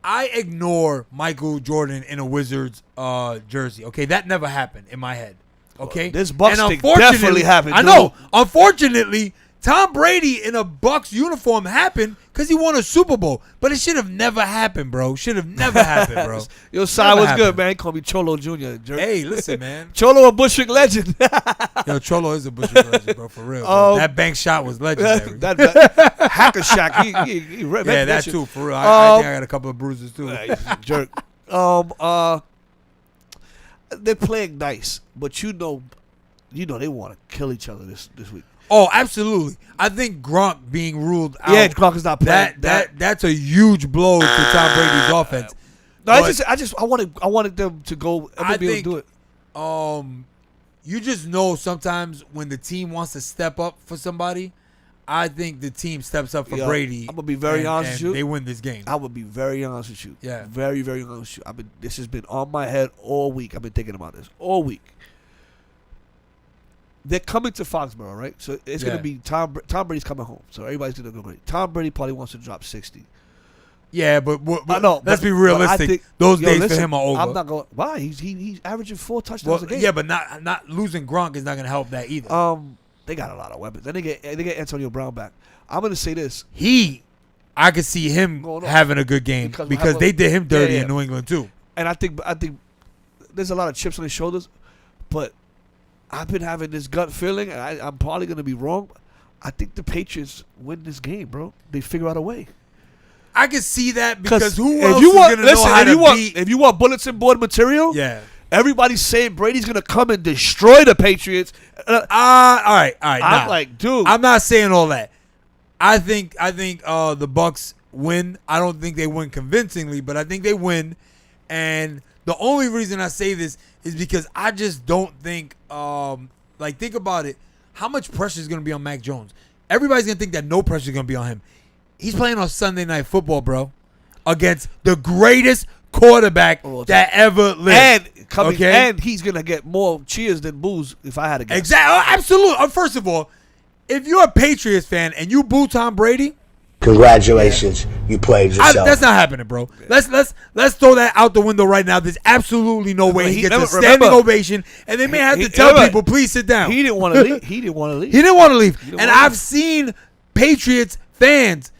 I ignore Michael Jordan in a Wizards jersey. Okay, that never happened in my head. Okay, this Bucks thing definitely happened. I know. Unfortunately, Tom Brady in a Bucks uniform happened because he won a Super Bowl, but it should have never happened, bro. Should have never happened, bro. Yo, Sai was good, man. He called me Cholo Jr. Jerk. Hey, listen, man. Cholo a Bushwick legend. Yo, Cholo is a Bushwick legend, bro, for real. Bro. That bank shot was legendary. that Hacker Shack. He yeah, that too, for real. I think I got a couple of bruises too. Jerk. They're playing nice, but you know they want to kill each other this week. Oh, absolutely. I think Gronk being ruled out. Yeah, Gronk is not playing. That's a huge blow to Tom Brady's offense. No, I wanted them to go. I be able to do it. You just know sometimes when the team wants to step up for somebody, I think the team steps up for Brady. I'm gonna be very honest with you. They win this game. I would be very honest with you. Yeah, very, very honest with you. This has been on my head all week. I've been thinking about this all week. They're coming to Foxborough, right? So it's going to be Tom Brady's coming home. So everybody's going to go great. Tom Brady probably wants to drop 60. Yeah, but let's be realistic. Those days for him are over. I'm not going. Why? He's averaging 4 touchdowns a game. Yeah, but not losing Gronk is not going to help that either. They got a lot of weapons. Then they get Antonio Brown back. I'm going to say this. I could see him having a good game because they did him dirty in New England too. And I think there's a lot of chips on his shoulders, but I've been having this gut feeling, and I'm probably going to be wrong. I think the Patriots win this game, bro. They figure out a way. I can see that because who else is going to know how to beat? If you want bulletin board material, yeah, everybody's saying Brady's going to come and destroy the Patriots. All right. I'm like, dude. I'm not saying all that. I think the Bucks win. I don't think they win convincingly, but I think they win. And the only reason I say this is because I just don't think, think about it. How much pressure is going to be on Mac Jones? Everybody's going to think that no pressure is going to be on him. He's playing on Sunday Night Football, bro, against the greatest quarterback that ever lived. And he's gonna get more cheers than boos if I had to guess. Exactly. Absolutely. First of all, if you're a Patriots fan and you boo Tom Brady, congratulations, you played yourself. That's not happening, bro. Let's throw that out the window right now. There's absolutely no way he gets a standing ovation, and they may have to tell people, please sit down. He didn't want to leave. He didn't want to leave. He didn't want to leave. And I've seen Patriots fans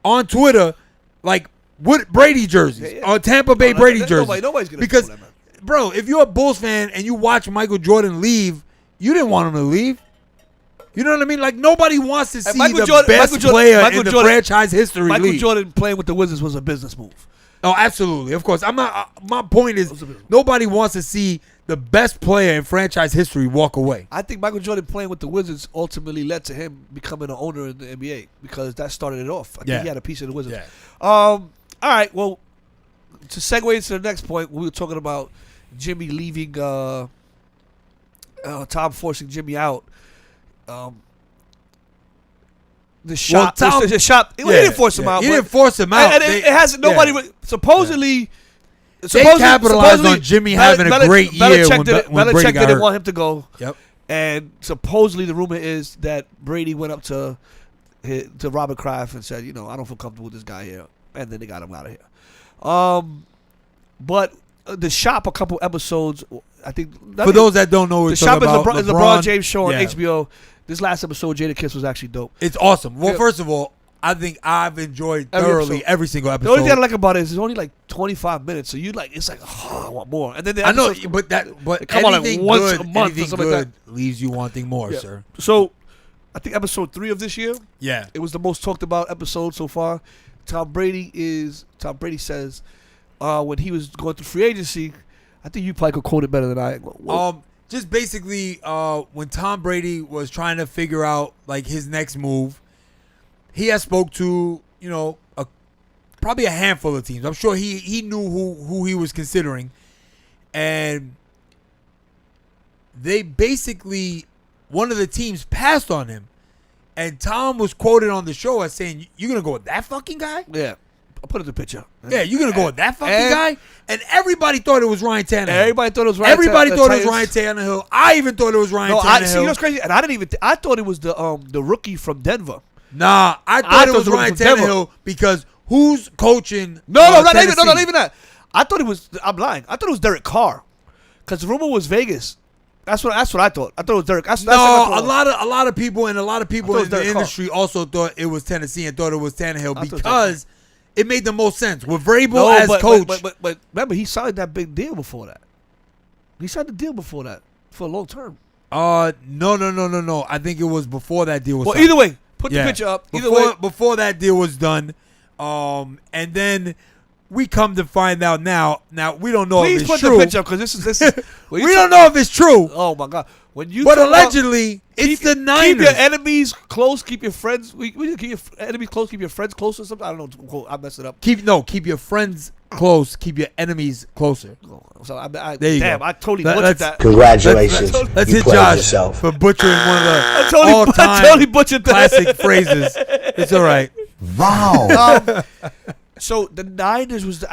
on Twitter like with Brady jerseys, or Tampa Bay Brady jerseys. Nobody's gonna because, do that, man. bro, if you're a Bulls fan and you watch Michael Jordan leave, you didn't want him to leave. You know what I mean? Like, nobody wants to see the best player in the franchise history leave. Michael Jordan playing with the Wizards was a business move. Oh, absolutely. Of course. I'm not. My point is, nobody wants to see the best player in franchise history walk away. I think Michael Jordan playing with the Wizards ultimately led to him becoming an owner in the NBA because that started it off. I think he had a piece of the Wizards. Yeah. All right. Well, to segue into the next point, we were talking about Jimmy leaving. Tom forcing Jimmy out. The shop. The shop. He didn't force him out. He didn't force him out. And it hasn't. Nobody. Supposedly. They capitalized on Jimmy having a great year when Brady Belichick got didn't hurt. want him to go. Yep. And supposedly the rumor is that Brady went up to Robert Kraft and said, I don't feel comfortable with this guy here, and then they got him out of here. But the shop, a couple episodes, I think. For those that don't know, the shop is LeBron James show on HBO. This last episode, Jadakiss, was actually dope. It's awesome. Well, first of all, I think I've enjoyed thoroughly every single episode. The only thing I like about it is it's only like 25 minutes, so it's like, I want more. And then the I know, episodes, but come on anything like once good, a month or anything something good like leaves you wanting more, sir. So, I think episode 3 of this year. Yeah, it was the most talked about episode so far. Tom Brady says when he was going through free agency, I think you probably could quote it better than I. Just basically, when Tom Brady was trying to figure out like his next move, he had spoke to probably a handful of teams. I'm sure he knew who he was considering, and they basically one of the teams passed on him, and Tom was quoted on the show as saying, "You're gonna go with that fucking guy?" Yeah. I'll put it in the picture. Yeah, you're going to go with that fucking guy? And everybody thought it was Ryan Tannehill. Everybody thought it was Ryan Tannehill. Everybody thought it was Ryan Tannehill. I even thought it was Ryan Tannehill. See, what's crazy? And I didn't even I thought it was the rookie from Denver. Nah, I thought it was Ryan Tannehill because who's coaching? Not even that. I thought it was. I'm lying. I thought it was Derek Carr, because the rumor was Vegas. That's what I thought. I thought it was Derek. A lot of people in the industry also thought it was Tennessee and thought it was Tannehill because it made the most sense with Vrabel as coach. But remember, he signed that big deal before that. He signed the deal before that for a long term. No. I think it was before that deal was signed. Either way, put the picture up. Before that deal was done, and then we come to find out now. Now we don't know if it's true. Please put the picture up because this is. We don't know if it's true. Oh my God! But allegedly, it's the Niners. Keep your enemies close. Keep your friends. Keep your enemies close. Keep your friends close or something. I don't know. I messed it up. Keep your friends close. Keep your enemies cthere you go. I totally butchered that. Congratulations. Let's you hit played Josh yourself. for butchering one of the I totally butchered that. classic phrases. It's all right. Wow. So the Niners was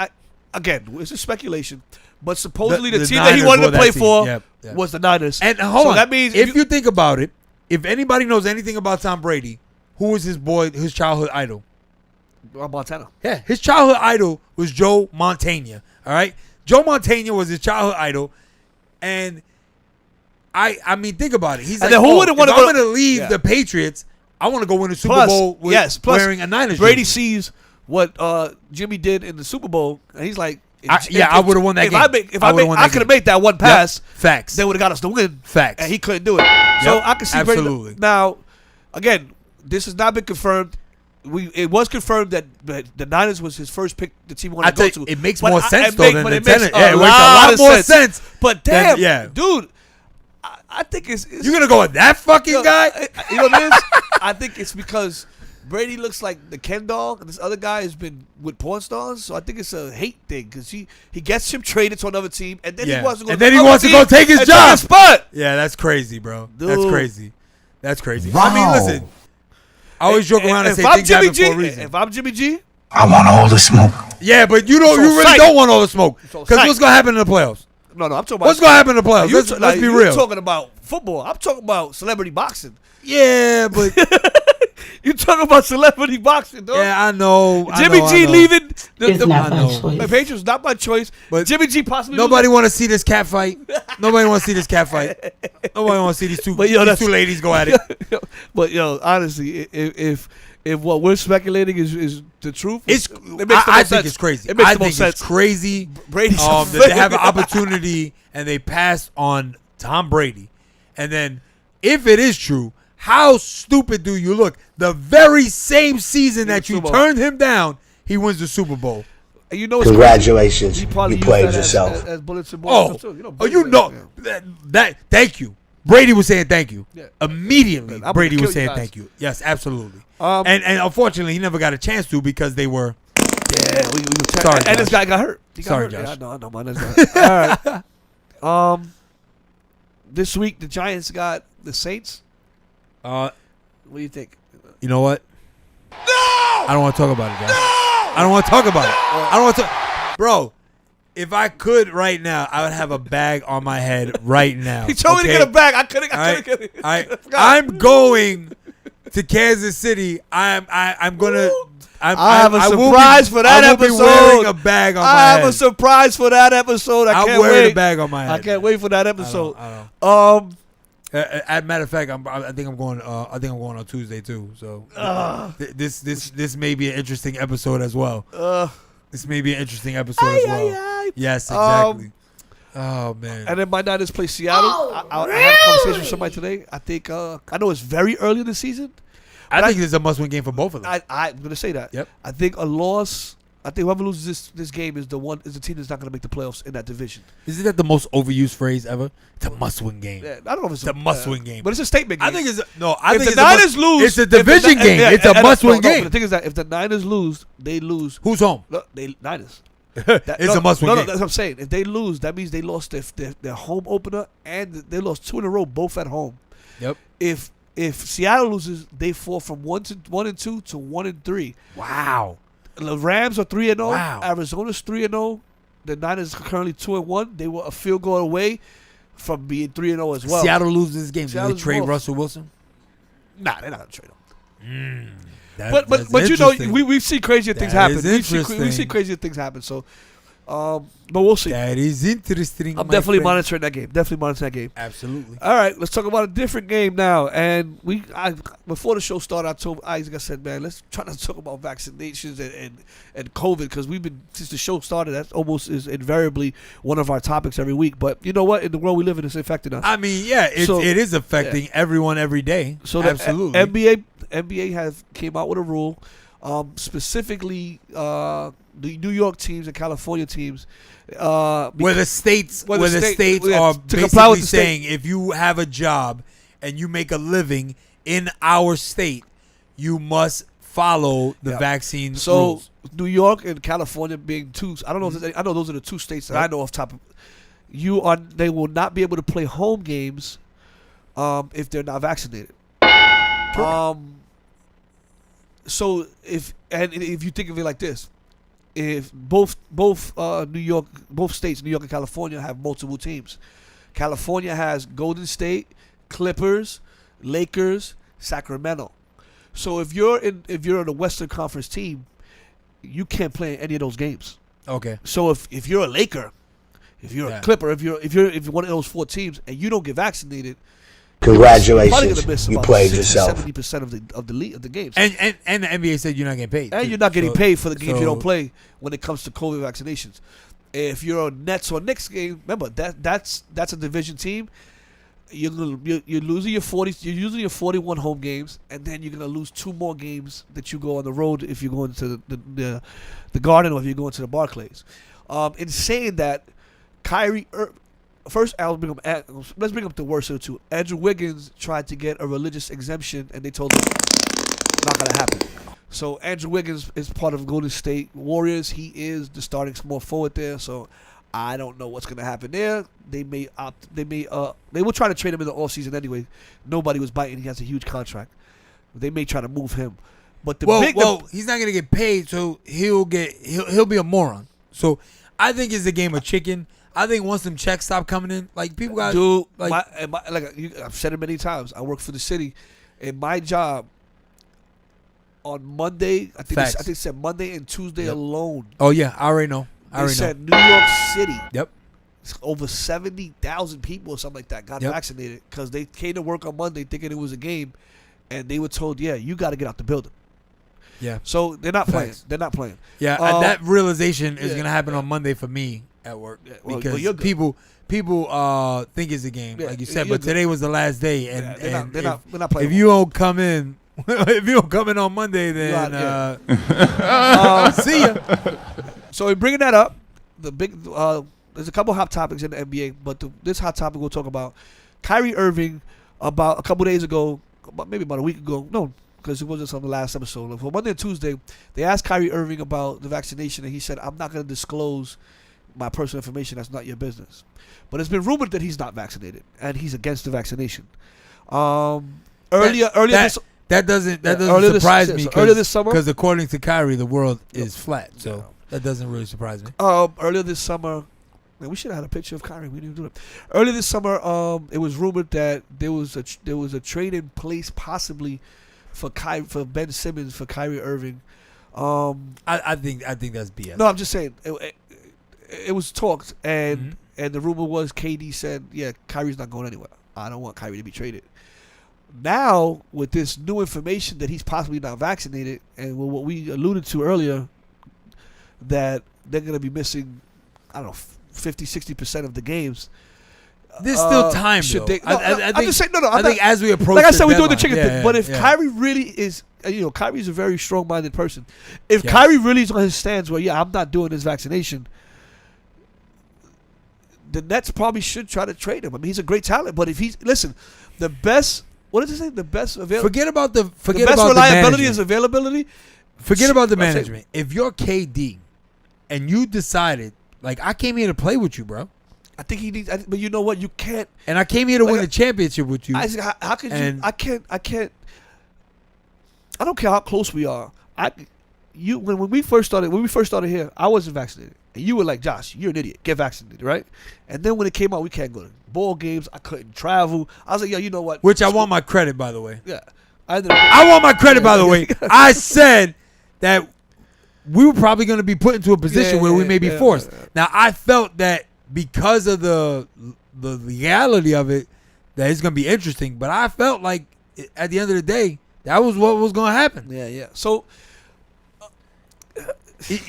again. It's a speculation. But supposedly the team that he wanted to play for was the Niners. And hold on. That means if you think about it, if anybody knows anything about Tom Brady, who was his childhood idol? Montana. Yeah, his childhood idol was Joe Montana. All right? Joe Montana was his childhood idol. And I mean, think about it. He's like, who would have wanted? I'm going to leave the Patriots. I want to go win a Super Bowl wearing a Niners Brady jersey. Sees what Jimmy did in the Super Bowl, and he's like, I would have won that game. I could have made that one pass. Yep. Facts. They would have got us the win. Facts. And he couldn't do it. So I can see absolutely. Brady. Now, again, this has not been confirmed. It was confirmed that the Niners was his first pick. The team he wanted to go to. It makes more sense though than the Tennis. Yeah, it makes a lot more sense. But damn, dude, I think it's you're gonna go with that fucking guy. You know what it is? I think it's because Brady looks like the Ken doll, and this other guy has been with porn stars. So I think it's a hate thing because he gets him traded to another team, and then he wants to go take his job. Spot. Yeah, that's crazy, bro. Dude. That's crazy. That's crazy. Wow. I mean, listen. I always joke around and if say I'm things happen Jimmy for a G, reason. if I'm Jimmy G, I want all the smoke. Yeah, but you So really psych. don't want all the smoke. So Because psych. what's gonna happen in the playoffs? no, I'm talking about What's gonna happen in the playoffs? Let's be you real. talking about football. I'm talking about celebrity boxing. Yeah, but You talking about celebrity boxing, dog. yeah, I know. Jimmy G leaving. It's not I know. my choice. The Patriots not my choice. But But Jimmy G possibly. Nobody want to see this cat fight. Nobody want to see this cat fight. Nobody want to see these two ladies go at it. But yo, honestly, if what we're speculating is the truth, It's. it makes the most I think sense. it's crazy. It makes I the most think sense. it's crazy. Brady's that they have an opportunity and they passed on Tom Brady, and then if it is true, how stupid do you look? The very same season that you Super Bowl. turned him down, he wins the Super Bowl. And you know, it's Congratulations, crazy. He probably you used played that yourself. as bullets and balls too. That thank you. Brady was saying thank you. Yeah. Immediately, I'm gonna Brady kill was you saying guys. thank you. Yes, absolutely. And And unfortunately, he never got a chance to because they were. yeah, Sorry, and this Josh. guy got hurt. He got Sorry, hurt. Josh. Yeah, I know, man. That's all right. This week the Giants got the Saints. What do you think? You know what? No! I don't want to talk about it, guys. No! I don't want to talk about it. I don't want to. Bro, if I could right now, I would have a bag on my head right now. He told me to okay? get a bag. I couldn't get it. I'm going to Kansas City. I'm gonna. I have a I will surprise for that I will episode. Be wearing a bag on my I head. have a surprise for that episode. I I'm can't wearing wait. a bag on my head. I can't wait for that episode. I don't. As a matter of fact, I think I'm going. I think I'm going on Tuesday too. So this may be an interesting episode as well. This may be an interesting episode as well. Yes, exactly. Oh man. And then my Niners play Seattle. I had a conversation with somebody today. I think I know it's very early in the season. I think this is a must-win game for both of them. I'm gonna say that. Yep. I think a loss. I think whoever loses this game is the team that's not gonna make the playoffs in that division. Isn't that the most overused phrase ever? It's a must-win game. Yeah, I don't know if it's It's a must-win game. but it's a statement game. I think it's I if think the it's Niners lose, It's a division game. It's a must-win game. But the thing is that if the Niners lose, they lose. Who's home? Look, they Niners. It's a must-win game. No, that's what I'm saying. If they lose, that means they lost their home opener and they lost 2 in a row, both at home. Yep. If Seattle loses, they fall from 1-2 to 1-3. Wow. The Rams are 3-0. Wow. Arizona's 3-0. The Niners are currently 2-1. They were a field goal away from being 3-0 as well. Seattle loses this game. Do they Seattle's trade both. Russell Wilson? Nah, they're not gonna trade him. That's But you know, interesting. we've seen crazier things That happen. is We've seen interesting. crazier things happen. So, but we'll see. That is interesting. I'm my definitely friend. monitoring that game. Definitely monitoring that game. Absolutely. All right, let's talk about a different game now. And before the show started, I told Isaac, I said, man, let's try not to talk about vaccinations and COVID because we've been since the show started. That almost is invariably one of our topics every week. But you know what? In the world we live in, it's affecting us. I mean, yeah, it is affecting everyone every day. So absolutely. The NBA has came out with a rule, specifically the New York teams and California teams, where the states where are to basically comply with the saying if you have a job and you make a living in our state, you must follow the vaccine rules. New York and California being two, I don't know if there's any, I know those are the two states that I know off top of. They will not be able to play home games if they're not vaccinated. So if you think of it like this, if both states, New York and California, have multiple teams. California has Golden State, Clippers, Lakers, Sacramento. So if you're in a Western Conference team, you can't play in any of those games. Okay. So if you're a Laker, if you're a Clipper, if you're one of those 4 teams and you don't get vaccinated, congratulations, you played yourself. 70% of the games. And the NBA said you're not getting paid. And you're not getting paid for the games you don't play when it comes to COVID vaccinations. If you're a Nets or Knicks game, remember that's a division team. You're losing your 40. You're using your 41 home games, and then you're gonna lose 2 more games that you go on the road if you're going to the Garden or if you're going to the Barclays. In saying that, Kyrie Irving. First, let's bring up the worst of the two. Andrew Wiggins tried to get a religious exemption, and they told him not going to happen. So Andrew Wiggins is part of Golden State Warriors. He is the starting small forward there. So I don't know what's going to happen there. They will try to trade him in the offseason anyway. Nobody was biting. He has a huge contract. They may try to move him. But he's not gonna get paid, so he'll be a moron. So I think it's a game of chicken. I think once them checks stop coming in, like people got I've said it many times. I work for the city, and my job on Monday, I think it said Monday and Tuesday alone. Oh yeah, I already know. They said New York City. Yep. Over 70,000 people or something like that got vaccinated because they came to work on Monday thinking it was a game, and they were told, "Yeah, you got to get out the building." Yeah. So they're not playing. They're not playing. Yeah, and that realization is gonna happen on Monday for me at work because people think it's a game, like you said. But today was the last day, and they're not playing. If you don't come in, on Monday, then see ya. So in bringing that up, the big there's a couple hot topics in the NBA, but this hot topic we'll talk about Kyrie Irving about a couple days ago, maybe about a week ago. No, because it wasn't on the last episode. For Monday and Tuesday, they asked Kyrie Irving about the vaccination, and he said, "I'm not going to disclose my personal information. That's not your business." But it's been rumored that he's not vaccinated, and he's against the vaccination. Earlier that doesn't surprise me. Earlier this summer, because according to Kyrie, the world is flat, so that doesn't really surprise me. Earlier this summer. Man, we should have had a picture of Kyrie. We didn't do it. Earlier this summer, it was rumored that there was a trade in place possibly for Ben Simmons for Kyrie Irving. I think that's BS. No, I'm just saying it was talked, and the rumor was KD said, "Yeah, Kyrie's not going anywhere. I don't want Kyrie to be traded." Now, with this new information that he's possibly not vaccinated, and what we alluded to earlier, that they're going to be missing, I don't know, 50-60% of the games. There's still time, though. I'm just saying, I think as we approach, like I said, we're doing the chicken thing. thing. But if Kyrie really is, Kyrie's a very strong-minded person. If Kyrie really is on his stance where, I'm not doing this vaccination, the Nets probably should try to trade him. I mean, he's a great talent, but if he's the best. What does it say? The best availability. Forget about the reliability is availability. Forget about the management. If you're KD, and you decided, like, I came here to play with you, bro. I think he needs. But you know what? You can't. And I came here to win a championship with you. How could you? I can't. I don't care how close we are. When we first started here, I wasn't vaccinated, and you were like, "Josh, you're an idiot. Get vaccinated, right?" And then when it came out, we can't go to ball games. I couldn't travel. I was like, "Yo, you know what?" Which I want my credit, by the way. Yeah, I want my credit, by the way. I said that we were probably going to be put into a position where we may be forced. Now, I felt that because of the legality of it, that it's going to be interesting. But I felt like at the end of the day, that was what was going to happen. Yeah. So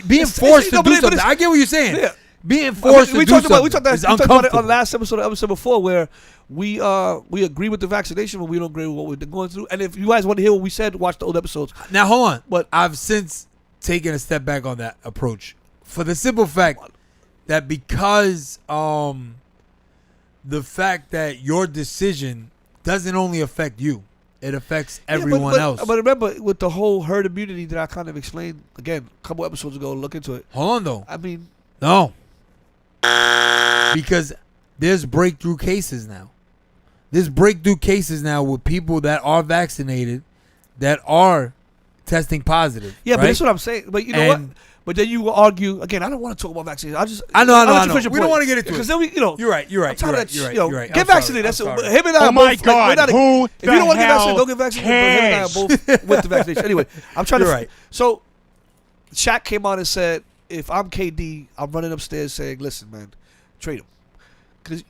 being forced to do something, I get what you're saying. Yeah. Being forced to do something is uncomfortable. We talked about it on the last episode before, where we agree with the vaccination, but we don't agree with what we're going through. And if you guys want to hear what we said, watch the old episodes. Now, hold on. But I've since taken a step back on that approach for the simple fact that because the fact that your decision doesn't only affect you, it affects everyone else. But remember, with the whole herd immunity that I kind of explained, again, a couple episodes ago, look into it. Hold on, though. I mean... No. Because there's breakthrough cases now. There's breakthrough cases now with people that are vaccinated that are testing positive. Yeah, right? But that's what I'm saying. But you know what? But then you will argue again. I don't want to talk about vaccines. I know. We don't want to get into it because then we, You're right. Get vaccinated. That's him and I. Oh my God! Who if you don't want to get vaccinated, don't get vaccinated. But him and I are both with the vaccination. Anyway, I'm trying to. You're right. So, Shaq came on and said, "If I'm KD, I'm running upstairs saying, listen, man, trade him, because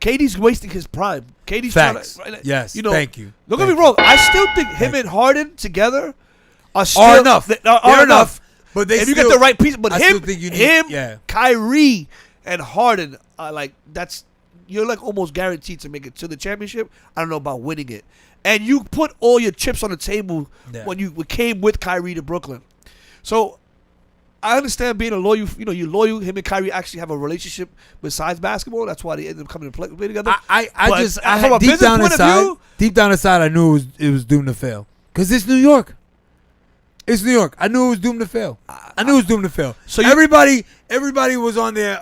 KD's wasting his prime. KD's Facts. trying to. Yes. Thank you. Don't get me wrong. I still think him and Harden together are enough. Are enough. But if you get the right piece, but him, yeah. Kyrie, and Harden are like you're like almost guaranteed to make it to the championship. I don't know about winning it, and you put all your chips on the table when you came with Kyrie to Brooklyn. So I understand being a loyal. You're loyal. Him and Kyrie actually have a relationship besides basketball. That's why they ended up coming to play together. Deep down inside, I knew it was doomed to fail because it's New York. It's New York. I knew it was doomed to fail. So everybody was on their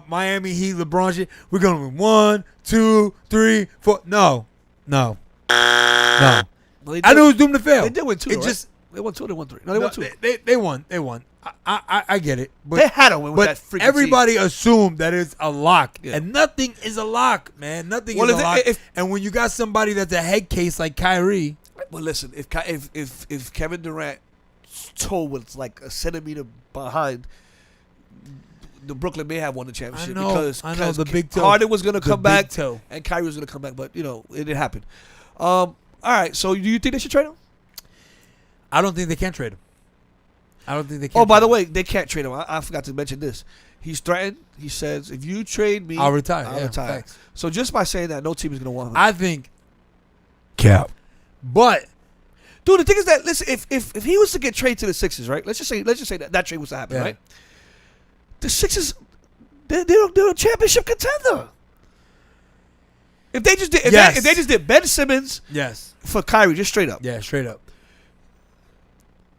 Miami Heat, LeBron shit. We're going to win 1, 2, 3, 4. No. Well, I knew it was doomed to fail. They did win 2. It right? just They won 2. They won 3. No, they won 2. They won. They won. I get it. But They had to win with that freaking everybody assumed that it's a lock, Yeah. and nothing is a lock, man. Nothing Well, is a if- lock. if- And when you got somebody that's a head case like Kyrie, Well, listen, if Kevin Durant's toe was like a centimeter behind, the Brooklyn may have won the championship because the big toe. Harden was going to The come big back toe. and Kyrie was going to come back, but it didn't happen. All right, so do you think they should trade him? I don't think they can trade him. I don't think they can. Oh, by trade the him. way, they can't trade him. I forgot to mention this. He's threatened. He says, if you trade me, I'll retire. I'll Yeah, retire. facts. So just by saying that, no team is going to want him. I think, Cap. but Dude, the thing is that, listen, if he was to get traded to the Sixers, right? Let's just say that trade was to happen, Yeah. right? The Sixers, they're a championship contender. If they just did, if they just did Ben Simmons yes, for Kyrie, just straight up, yeah, straight up,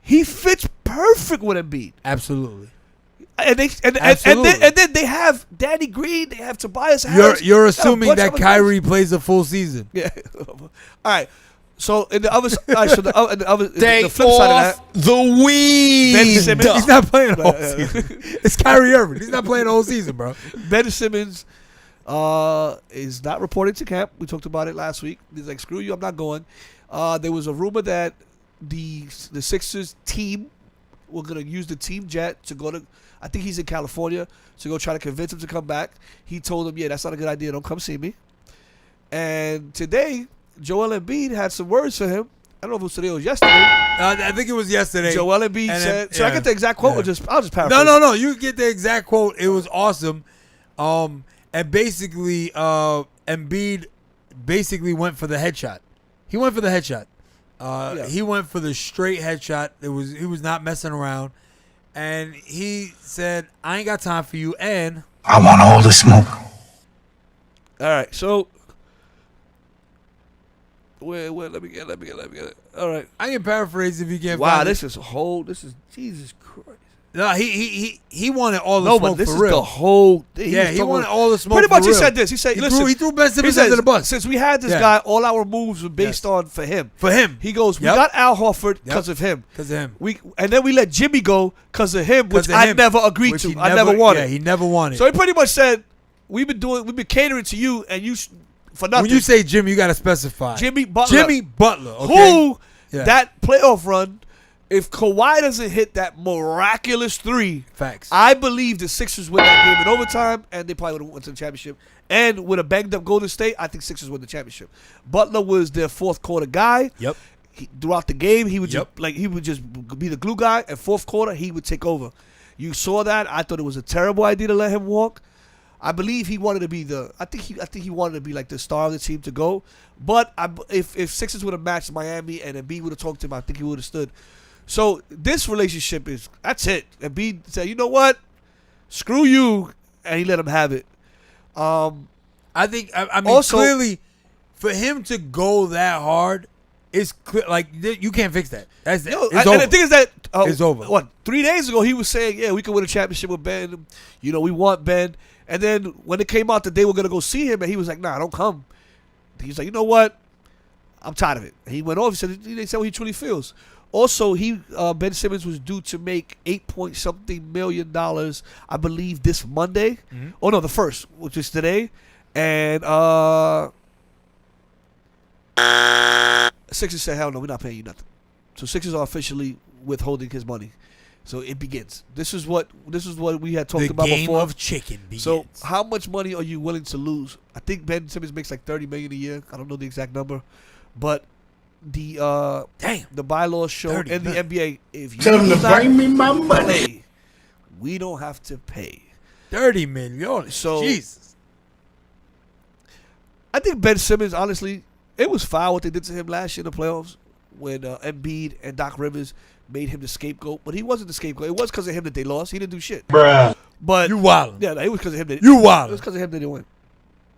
he fits perfect with Embiid. absolutely. And Absolutely. then they have Danny Green, they have Tobias Harris. You're They have a assuming bunch that of other Kyrie plays a full season. guys. Yeah. All right. So in the other, all right, so the Take flip side of off the weed. Ben Simmons. He's not playing the whole Yeah. season. It's Kyrie Irving. He's not playing the whole season, bro. that, Ben Simmons is not reported to camp. We talked about it last week. He's like, screw you, I'm not going. There was a rumor that the Sixers team were going to use the team jet to go to, I think he's in California, to go try to convince him to come back. He told them, yeah, that's not a good idea. Don't come see me. And today, Joel Embiid had some words for him. I don't know if it was today or yesterday. I think it was yesterday. Joel Embiid And said, then- should I yeah. get the exact quote Yeah. or I'll just paraphrase? No. You get the exact quote. It was awesome. And basically, Embiid basically went for the headshot. He went for the headshot. Yeah. He went for the straight headshot. He was not messing around. And he said, I ain't got time for you. And I want all the smoke. All right, so wait, let me get it. All right. I can paraphrase if you can't Wow, find this it. is Jesus Christ. No, he wanted all the No, smoke but this for is real. the whole thing. Yeah, he wanted all the smoke Pretty for much he real. said this. He said, He listen. threw, he threw Ben he Simmons says, under the bus. Since we had this Yeah. guy, all our moves were based Yes. on for him. For him. He goes, we Yep. got Al Horford because of him. Because of him. And then we let Jimmy go because of him, which 'Cause of I him. never agreed Which to. he I never wanted. Yeah, he never wanted. So he pretty much said, we've been catering to you, and you for nothing. when you say Jimmy, you got to specify. Jimmy Butler, Jimmy Butler. Okay? who Yeah. that playoff run, if Kawhi doesn't hit that miraculous three, Facts. I believe the Sixers win that game in overtime, and they probably would have went to the championship. And with a banged up Golden State, I think Sixers win the championship. Butler was their fourth quarter guy. Yep. Throughout the game, he would Yep. just be the glue guy. And fourth quarter, he would take over. You saw that. I thought it was a terrible idea to let him walk. I believe he wanted to be I think he wanted to be like the star of the team to go. But if Sixers would have matched Miami and Embiid would have talked to him, I think he would have stood. So this relationship that's it. Embiid said, you know what? Screw you, and he let him have it. I think, I mean, Also- clearly, for him to go that hard, it's clear, like, you can't fix that. That's it. It's over. And the thing is that It's over. What 3 days ago he was saying, yeah, we can win a championship with Ben. You know, we want Ben. And then when it came out that they were gonna go see him, and he was like, nah, don't come. He's like, you know what? I'm tired of it. And he went off. They said what he truly feels. Also, Ben Simmons was due to make $8-point-something million, I believe, this Monday. Mm-hmm. Oh no, the first, which is today. And Sixers said, hell no, we're not paying you nothing. So Sixers are officially withholding his money. So it begins. This is what we had talked the about game before. of chicken begins. So how much money are you willing to lose? I think Ben Simmons makes like $30 million a year. I don't know the exact number, but the bylaws show 30 in the million. NBA, if you Tell them do to not bring me my money. play, we don't have to pay. 30 million. So- Jesus. I think Ben Simmons, honestly, it was foul what they did to him last year in the playoffs when Embiid and Doc Rivers made him the scapegoat. But he wasn't the scapegoat. It was because of him that they lost. He didn't do shit. Bruh. But You wildin'. yeah, it was because of him that You It was wildin'. because of him that they win.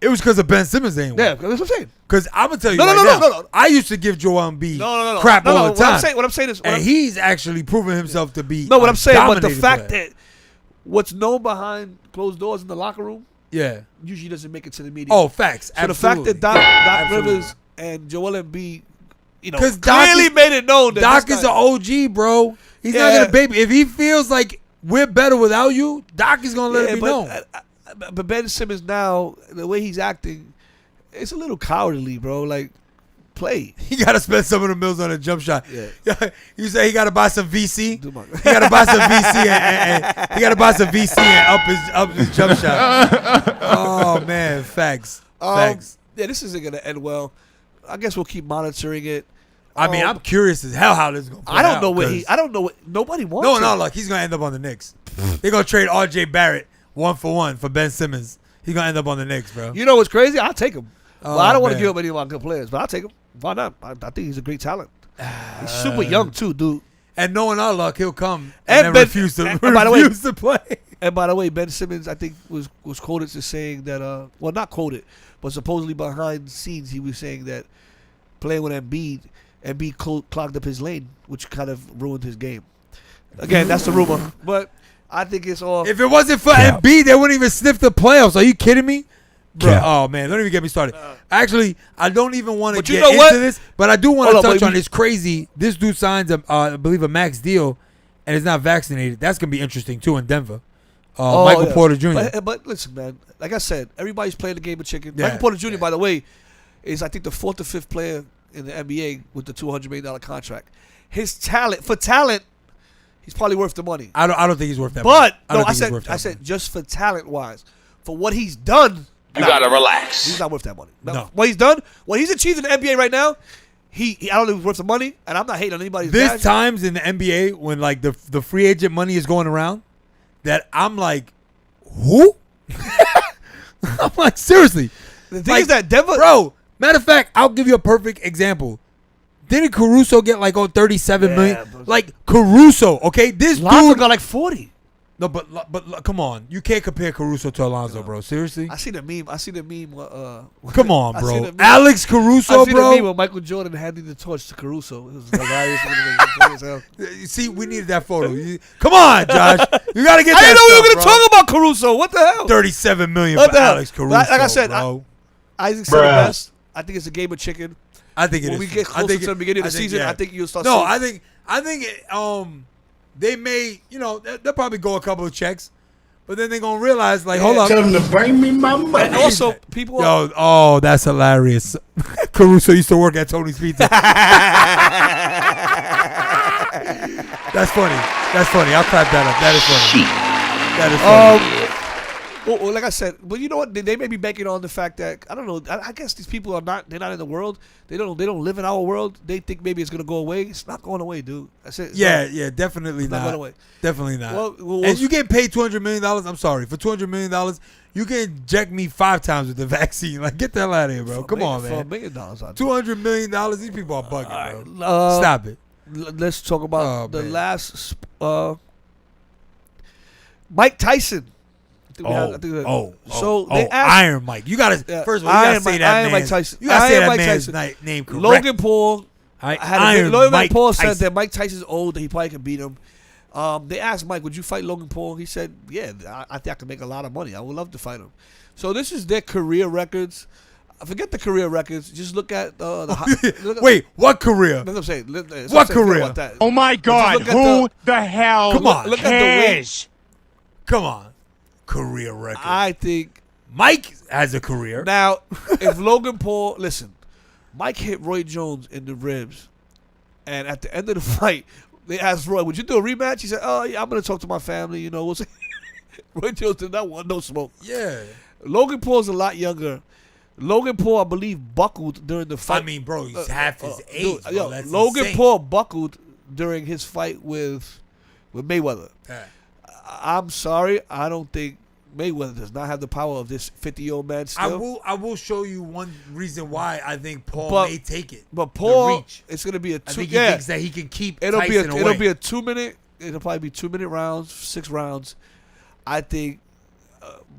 It was because of Ben Simmons ain't Yeah, win. that's what I'm saying. Because I'm going to tell you No, right no, now, no. I used to give Joel Embiid No. crap No, all the time. What I'm saying is, And he's actually proven himself to be what a I'm saying, but the dominating fact player. that what's known behind closed doors in the locker room Yeah. usually doesn't make it to the media. Oh, facts. so the fact Absolutely. that Doc Absolutely. Rivers and Joel Embiid 'Cause Doc clearly is- made it known that Doc this is an guy- OG, bro. He's not Yeah. gonna baby. If he feels like we're better without you, Doc is gonna let it be known. But Ben Simmons now, the way he's acting, it's a little cowardly, bro. Like, play. He gotta spend some of the mills on a jump shot. Yeah. You say he gotta buy some VC. Do my- He gotta buy some VC and he gotta buy some VC and up his jump shot. Oh man, facts. Facts. Yeah, this isn't gonna end well. I guess we'll keep monitoring it. I mean, I'm curious as hell how this is gonna play I don't out, know what 'cause- he. I don't know what nobody wants. No, him. no, look, he's gonna end up on the Knicks. They're gonna trade R.J. Barrett 1-for-1 for Ben Simmons. He's gonna end up on the Knicks, bro. You know what's crazy? I'll take him. Oh, Well, I don't want to man. give up any of my good players, but I'll take him. Why not? I think he's a great talent. He's super young too, dude. And knowing our luck, he'll come And and then Ben- refuse to and by the way- refuse to play. And by the way, Ben Simmons, I think was quoted as saying that. Well, not quoted, but supposedly behind the scenes, he was saying that playing with Embiid clogged up his lane, which kind of ruined his game. Again, that's the rumor, but I think it's all. If it wasn't for Embiid, they wouldn't even sniff the playoffs. Are you kidding me? Bro, Cap. oh man, don't even get me started. Actually, I don't even want to But you get know into what? this, but I do want Hold to on, touch but on. It's crazy. This dude signs I believe a max deal, and is not vaccinated. That's gonna be interesting too in Denver. Michael yeah. Porter Jr. But listen, man. Like I said, everybody's playing the game of chicken. Yeah. Michael Porter Jr. By the way, is I think the 4th or 5th player in the NBA with the $200 million contract. His talent, he's probably worth the money. I don't think he's worth that. But money. no, don't think he's worth that I said money. just for talent wise, for what he's done. You gotta relax. He's not worth that money. No. What he's done, what he's achieved in the NBA right now, I don't think he's worth the money, and I'm not hating on anybody's. There's badge. times in the NBA when like the free agent money is going around that I'm like, who? I'm like, seriously. The thing is that Denver, Bro, matter of fact, I'll give you a perfect example. Didn't Caruso get like 37 million? but- Like Caruso, okay? This Lonzo dude. got like 40. No, but come on. You can't compare Caruso to Alonzo, bro. Seriously? I see the meme. Come on, I see bro. the meme. Alex I Caruso, see the meme bro. with Michael Jordan handing the torch to Caruso. It was hilarious. You see, we needed that photo. Come on, Josh. You got to get I that didn't know we were stuff, going to bro. talk about Caruso. What the hell? 37 million What for the hell? Alex Caruso, Like I said, bro. Isaac said it Bruh. best. I think it's a game of chicken. I think it When is. we get I closer think to the beginning of the season, yeah. I think you'll start No, seeing. I think they may, they'll probably go a couple of checks, but then they're gonna realize, like, hold Tell up, them to bring me my And money. also, people are. yo, oh, that's hilarious. Caruso used to work at Tony's Pizza. That's funny. That's funny. I'll clap that up. That is funny. That is funny. Well, like I said, but you know what? They may be banking on the fact that I don't know. I guess these people are not. They're not in the world. They don't live in our world. They think maybe it's gonna go away. It's not going away, dude. That's it. It's Yeah, definitely not not. going away. Definitely not. Well, and you get paid $200 million. I'm sorry, for $200 million, you can inject me 5 times with the vaccine. Like, get the hell out of here, bro. Come on, For man. $1 million, I do. $200 million. These people are bugging, bro. Uh, Stop it. Let's talk about Oh, the man. last. Mike Tyson. I think we have- So they asked Iron Mike. You gotta Yeah, first of all, you gotta say that Iron Mike man's. Tyson. You gotta say Iron that Mike man's Tyson. name correct. Logan Paul. Iron Logan Mike Paul said Tyson. that Mike Tyson's old, that he probably could beat him. They asked Mike, "Would you fight Logan Paul?" He said, "Yeah, I think I could make a lot of money. I would love to fight him." So this is their career records. Forget the career records. Just look at Wait, what career? That's what I'm saying. That's What I'm saying. Forget career? about that. Oh my God! look at Who the hell Come on. Look at the way. cares? Come on, career record. I think Mike has a career. now, if Logan Paul, listen, Mike hit Roy Jones in the ribs, and at the end of the fight, they asked Roy, "Would you do a rematch?" He said, "Oh yeah, I'm gonna talk to my family. You know, we'll see." Roy Jones did not want no smoke. Yeah. Logan Paul's a lot younger. Logan Paul, I believe, buckled during the fight. I mean, bro, he's half his age. Dude, Bro. yo, That's Logan insane. Paul buckled during his fight with Mayweather. Yeah. I'm sorry, I don't think Mayweather does not have the power of this 50-year-old man still. I will show you one reason why I think Paul But- may take it. But The Paul, reach. it's gonna be a I two. think he Yeah, thinks that he can keep it'll Tyson away. it'll be a 2-minute. It'll probably be 2-minute rounds, 6 rounds. I think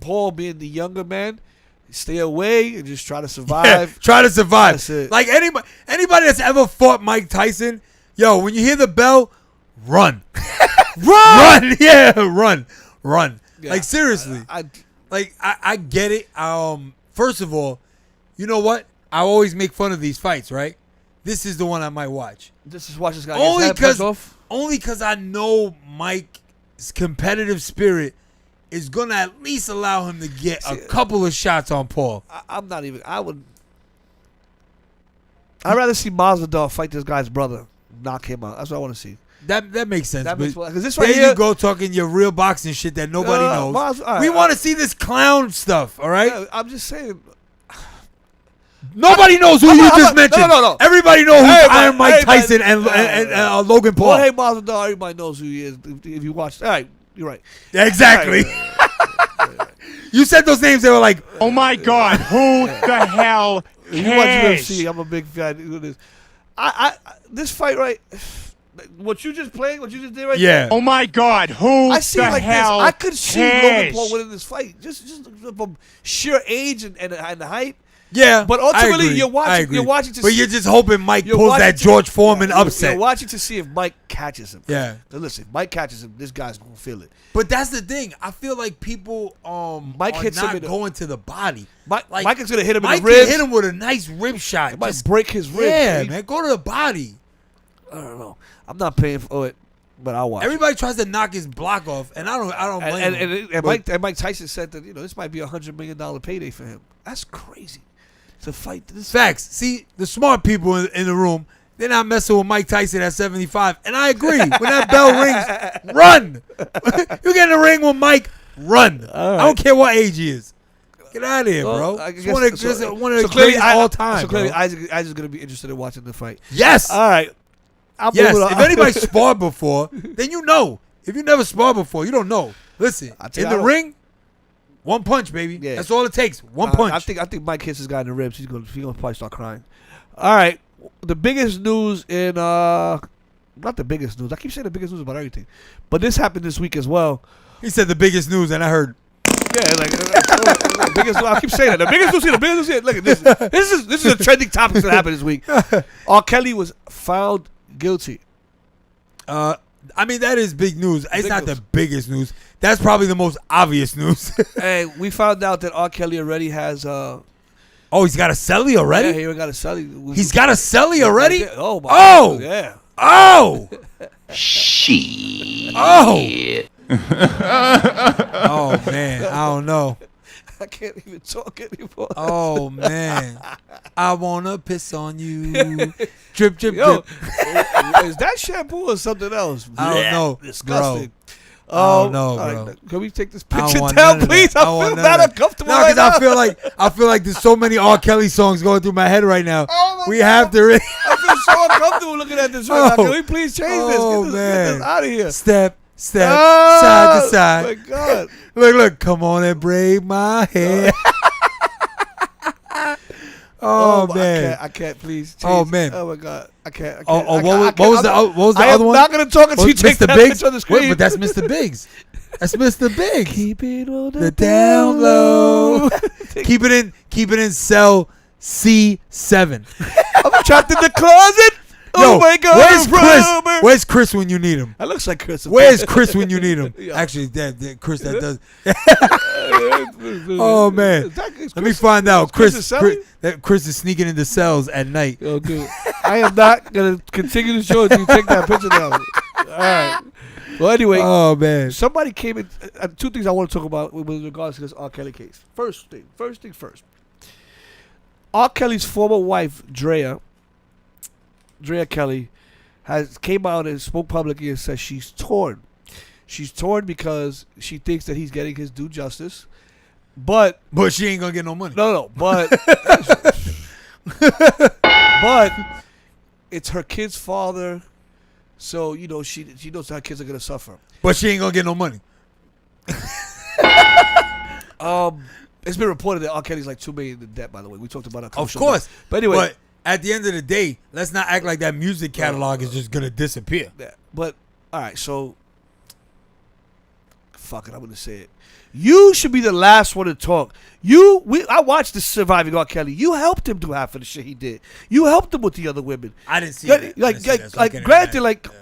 Paul, being the younger man, stay away and just try to Yeah, survive. try to survive. That's it. Like anybody that's ever fought Mike Tyson, yo, when you hear the bell, run. Run. Yeah, run. Yeah, Like seriously. I get it. First of all, you know what? I always make fun of these fights, right? this is the one I might watch. Just watch this guy. Only get his head punched off. Only because I know Mike's competitive spirit is gonna at least allow him to get a couple of shots on Paul. I'm not even. I would. I'd rather see Masvidal fight this guy's brother, knock him out. That's what I want to see. That makes sense. That but makes because this right there here. you go talking your real boxing shit that nobody knows. all right, we want to see this clown stuff. All right. Yeah, I'm just saying. Nobody knows who you just mentioned. No. Everybody knows who's Everybody- Iron Mike everybody- Tyson and Logan Paul. Well, hey, Masvidal, everybody knows who he is. If you watch, all right, you're right. Exactly. You said those names. They were like, Oh my God, who the hell You watch cares? UFC. I'm a big fan of this. This fight right. What you just played, what you just did right yeah. Oh my God, who I see the it like this. hell I could see cares? Logan Paul winning this fight, just from sheer age and the height. Yeah, But I ultimately, agree. you're I watching. agree. You're watching to But see. you're just hoping Mike you're pulls watching that to- George Foreman you're upset. watching to see if Mike catches him. Yeah. Now listen, if Mike catches him, this guy's gonna feel it. But that's the thing. I feel like people Mike are hits him not in the- going to the body. Mike Like, is gonna hit him Mike in the ribs. can hit him with a nice rib shot. It might Just- break his ribs. yeah, man. Go to the body. I don't know. I'm not paying for it, but I'll watch. Everybody tries to knock his block off, and I don't blame him. And Mike Tyson said that this might be $100 million payday for him. That's crazy. To fight this. Facts. See, the smart people in the room, they're not messing with Mike Tyson at 75. And I agree. When that bell rings, run. You get in the ring with Mike, run. All right. I don't care what age he is. Get out of here, Well, bro. I It's guess- one of the clearly greatest all time. So clearly, bro. Isaac is going to be interested in watching the fight. Yes. All right. I'm Yes. moving on. If anybody sparred before, then you know. If you never sparred before, you don't know. Listen, I tell in you, the I don't- ring, one punch, baby. Yeah. That's all it takes. One punch. I think Mike hits this guy in the ribs. He's gonna probably start crying. All right. The biggest news in not the biggest news. I keep saying the biggest news about everything, but this happened this week as well. He said the biggest news, and I heard. Yeah, the biggest. I keep saying that. The biggest news here. The biggest news here. Look at this. This is a trending topic that happened this week. R. Kelly was found guilty. I mean, that is big news. It's Big not news. the biggest news. That's probably the most obvious news. And we found out that R. Kelly already has. Oh, he's got a celly already? Yeah, he got a celly. He's got a celly already? Oh my. Oh! God. Yeah. Oh! Shit. Oh! Oh, man. I don't know. I can't even talk anymore. Oh, man. I want to piss on you. Drip, drip, Yo, drip. is that shampoo or something else? I don't know, Disgusting. I don't know, all right, bro. can we take this I don't picture want down, none of please? that. I don't want feel none of that that. uncomfortable No, right because now. I feel like there's so many R. Kelly songs going through my head right now. Oh my we God. have to I feel so uncomfortable looking at this right now. Can we please change this? Oh, Get man. this out of here. step, side to Oh, side. my God. Look, come on and braid my hair. Oh, my- man. I can't please change. Oh, man. Oh my God. I can't. What was the I other am one? not going to talk until you take Mr. that Biggs? picture on the screen. Wait, but that's Mr. Biggs. That's Mr. Biggs. Keep it on The down low. keep it in cell C7. I'm trapped in the closet. Yo, Oh my God. where's Chris? Robert. Where's Chris when you need him? That looks like Chris. Where's Chris when you need him? Yeah. Actually, that Chris that does. Oh Oh man, let me find out. Chris Chris, is selling? Chris is sneaking into cells at night. Yo, dude, I am not gonna continue the show until you take that picture down. All right. Well, anyway, Oh man, somebody came in. Two things I want to talk about with regards to this R. Kelly case. First thing first. R. Kelly's former wife, Drea Kelly, came out and spoke publicly and said she's torn. She's torn because she thinks that he's getting his due justice, but she ain't gonna get no money. but it's her kid's father, so she knows her kids are gonna suffer. But she ain't gonna get no money. It's been reported that R. Kelly's like $2 million in debt. By the way, we talked about it. Of course, but anyway. But at the end of the day, let's not act like that music catalog is just gonna disappear. Yeah, but all right, so fuck it, I'm gonna say it. You should be the last one to talk. I watched the Surviving R. Kelly. You helped him do half of the shit he did. You helped him with the other women. I didn't see that.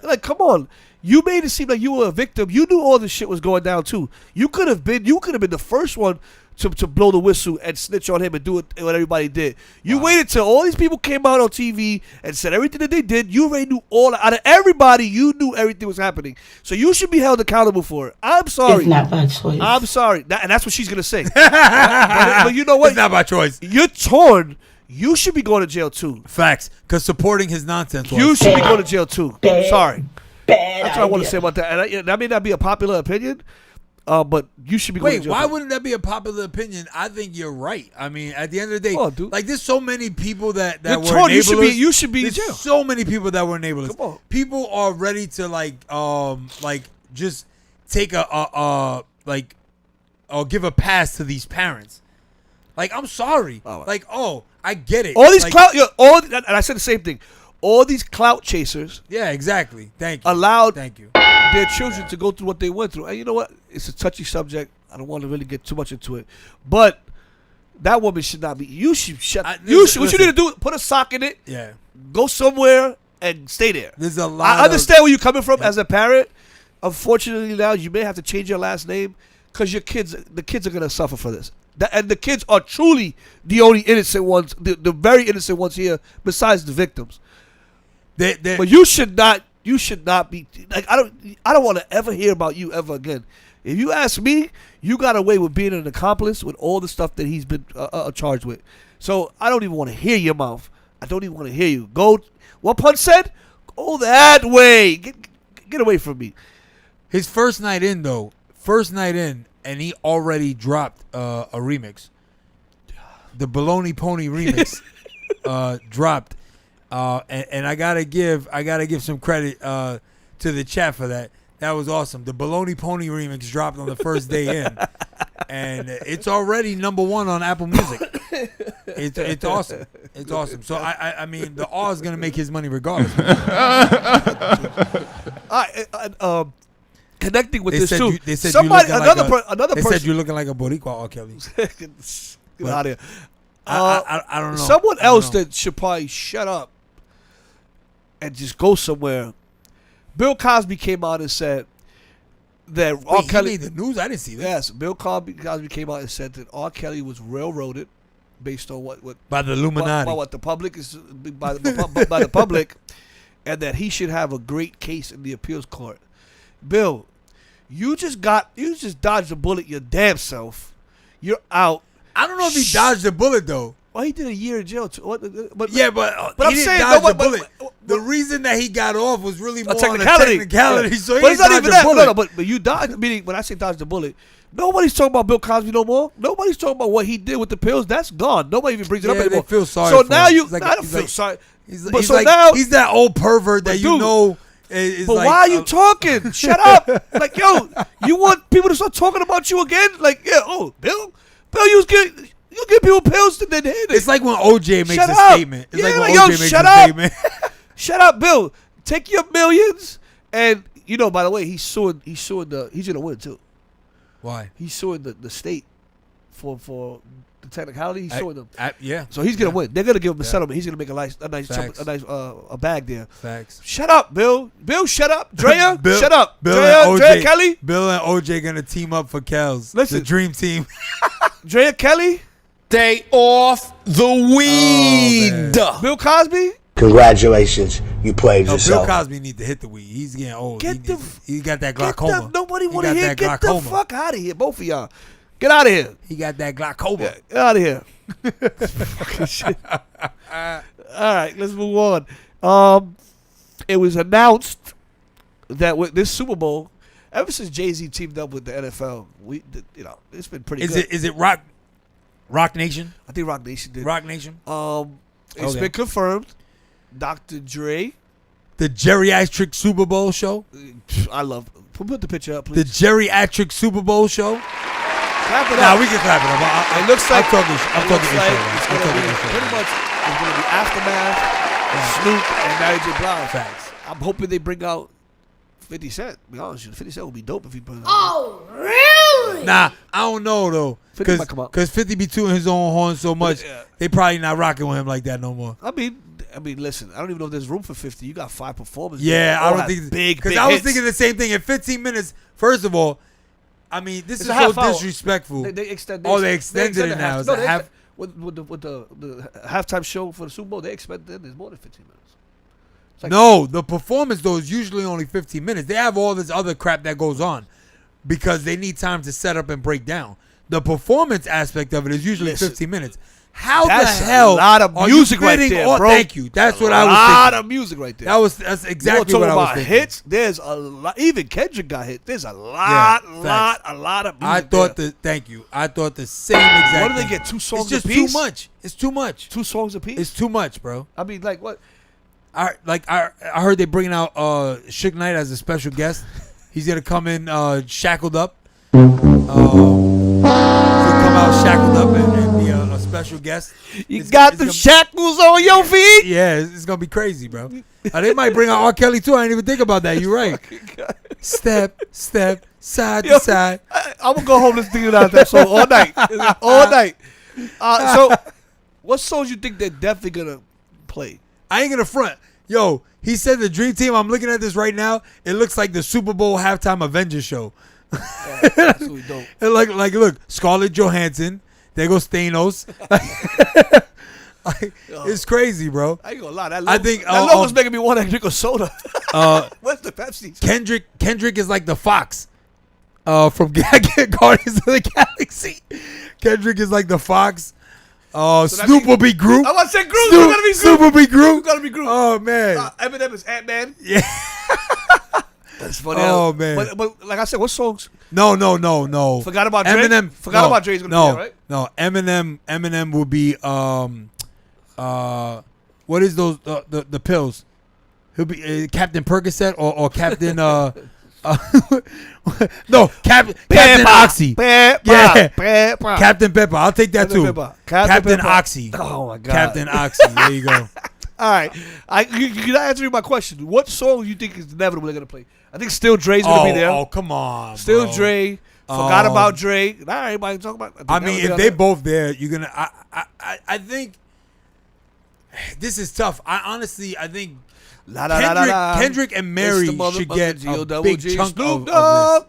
Like, come on. You made it seem like you were a victim. You knew all this shit was going down too. You could have been the first one to blow the whistle and snitch on him and do what everybody did. You waited till all these people came out on TV and said everything that they did. You already knew all out of everybody. You knew everything was happening, so you should be held accountable for it. I'm sorry. It's not my choice. I'm sorry, and that's what she's gonna say. but you know what? It's not my choice. You're torn. You should be going to jail too. Facts, because supporting his nonsense. You should be going to jail too. Sorry. Bad That's what I want to idea. say about that. And that may not be a popular opinion, but you should be going to Wait, jail. why too. wouldn't that be a popular opinion? I think you're right. I mean, at the end of the day, Oh, dude. like there's so many people that You're were torn. enablers. You should be in There's jail. so many people that were enablers. Come on. People are ready to like just take or give a pass to these parents. Like, I'm sorry. Oh, like, I get it. All these like, clout, and I said the same thing. All these clout chasers Yeah, exactly. Thank you. allowed Thank you. their children to go through what they went through. And you know what? It's a touchy subject. I don't want to really get too much into it. But that woman should not be. You should shut. What you need to do? Put a sock in it. Yeah. Go somewhere and stay there. There's a lot. I understand where you're coming from as a parent. Unfortunately, now you may have to change your last name because the kids are gonna suffer for this. And the kids are truly the only innocent ones, the very innocent ones here, besides the victims. But you should not be like I don't want to ever hear about you ever again. If you ask me, you got away with being an accomplice with all the stuff that he's been charged with. So I don't even want to hear your mouth. I don't even want to hear you. Go. What Punch said? Go that way. Get away from me. His first night in, and he already dropped a remix. The Baloney Pony remix dropped, and I gotta give some credit to the chat for that. That was awesome. The Baloney Pony remix dropped on the first day in, and it's already #1 on Apple Music. It's awesome. It's awesome. So I mean, the R is gonna make his money regardless. Connecting with They this said too. they said Somebody, you looking another They person. said you're looking like a Boricua R. Kelly. Get out of here. I don't know. Someone I don't else know. that should probably shut up and just go somewhere. Bill Cosby came out and said that R. Wait, Kelly. he made the news. I didn't see that. Yes, Bill Cosby came out and said that R. Kelly was railroaded based on what By the Illuminati. by what the public is by the public, and that he should have a great case in the appeals court. Bill, you just dodged a bullet your damn self. You're out. I don't know if he dodged the bullet though. Well, he did a year in jail too. But Yeah, but I'm he didn't saying dodge no, the but- bullet. but- The reason that he got off was really more a on a technicality. technicality. Yeah. So he But it's didn't not dodge even the that. bullet. No, but you dodged. Meaning when I say dodge the bullet, nobody's talking about Bill Cosby no more. Nobody's talking about what he did with the pills. That's gone. Nobody even brings it up Yeah, anymore. they feel sorry So for now him. you. He's like- I don't he's feel like- sorry. He's, But he's so like now- he's that old pervert that But you dude, know is But like, why are you talking? Shut up! Like, yo, you want people to start talking about you again? Like, yeah, Bill, you give people pills and then hit it. It's like when OJ makes Shut a up. statement. It's Yeah, like when like, yo, OJ makes shut a up. statement. Shut up, Bill. Take your millions, and you know. By the way, he's gonna win too. Why? He's suing the state for the technicality. He's suing them, Yeah. so he's gonna win. They're gonna give him a Yeah. settlement. He's gonna make a nice Facts. a bag there. Facts. Shut up, Bill. Bill, shut up. Drea, Bill- shut up. Bill Drea, and Drea OJ. Kelly. Bill and OJ gonna team up for Kels. Listen. The dream team. Drea Kelly. Stay off the weed. Bill Cosby. Congratulations, you played No, Bill yourself. Cosby need to hit the weed. He's getting old. Get the- He got that Get glaucoma. nobody He want to got hear. that Get the glaucoma. fuck out of here, both of y'all. Get out of here. He got that glaucoma. Yeah, get out of here. Fucking shit. All right, let's move on. It was announced that with this Super Bowl, ever since Jay-Z teamed up with the NFL, it's been pretty good. Is it Rock Nation? I think Rock Nation did. Rock Nation. It's Okay. been confirmed. Dr. Dre. The geriatric Super Bowl show. I love. Put the picture up, The please. geriatric Super Bowl show. Clap it Nah, up. we can clap it up. It looks like I'm it talking looks this like show. it's I'm gonna talking be this show. pretty much. It's gonna be Aftermath, Snoop, and Mary J. Blige. Facts. I'm hoping they bring out 50 Cent. To be honest, with you, 50 Cent would be dope if he brings out. Oh, really? Nah, I don't know though. 50 might come out. Because 50 be tooting his own horn so much, Yeah. they probably not rocking with him like that no more. I mean, listen. I don't even know if there's room for 50. You got 5 performances. Yeah, They I all don't have think big. because Big I was hits. thinking the same thing. In 15 minutes, first of all, I mean, this It's is a half so hour. disrespectful. They extended. They extended it now. It's a half. With the halftime show for the Super Bowl, they expected there's more than 15 minutes. It's like- No, the performance though is usually only 15 minutes. They have all this other crap that goes on because they need time to set up and break down. The performance aspect of it is usually Listen, 15 minutes. How that's the hell a lot of are you music right fitting there, all- bro. Thank you. That's what I A was lot thinking. of music right there. That's exactly you what I was about thinking. hits. There's a lot. Even Kendrick got hit. There's a lot of music. I thought there. thank you. I thought the same exact. What do they thing. get? 2 songs It's just apiece? too much. It's too much. 2 songs apiece. It's too much, bro. I mean, like what? I heard they bringing out Suge Knight as a special guest. He's gonna come in shackled up. He'll come out shackled up and be a special guest. You It's got it's the gonna- shackles on your feet. Yeah, it's gonna be crazy, bro. They might bring out R. Kelly too. I didn't even think about that. You're right. Step, side Yo, to side. I'm gonna go home listening to that song all night. All night. So, what songs you think they're definitely gonna play? I ain't gonna front. Yo, he said the Dream Team. I'm looking at this right now. It looks like the Super Bowl halftime Avengers show. Absolutely dope. And like, look, Scarlett Johansson. There goes Thanos. It's crazy, bro. I ain't gonna lie. I think that logo's making me want to drink a soda. What's the Pepsi? Kendrick is like the fox from Guardians of the Galaxy. Kendrick is like the fox. Snoop means- will be Groot. I want to say Groot. You gotta be Snoop Groot. will be Groot. You gotta be Groot. Oh man. Eminem is Ant-Man. Yeah. That's funny. Oh, man. But like I said, what songs? No. Forgot about Dre? Eminem. Forgot about Dre's gonna be there, right? No. Eminem will be what is those the pills? He'll be Captain Percocet or Captain no Captain Oxy. Yeah. Captain Pepper. I'll take that Captain too. Pepper. Captain Pepper. Oxy. Oh my god. Captain Oxy. There you go. All right. You're not answering my question. What song you think is inevitable they're gonna play? I think Still Dre's gonna be there. Oh, come on. Still bro. Dre. Forgot about Dre. Not everybody talking about. I mean, if they both there, you're gonna. I think this is tough. I think Kendrick and Mary should get a big chunk of this.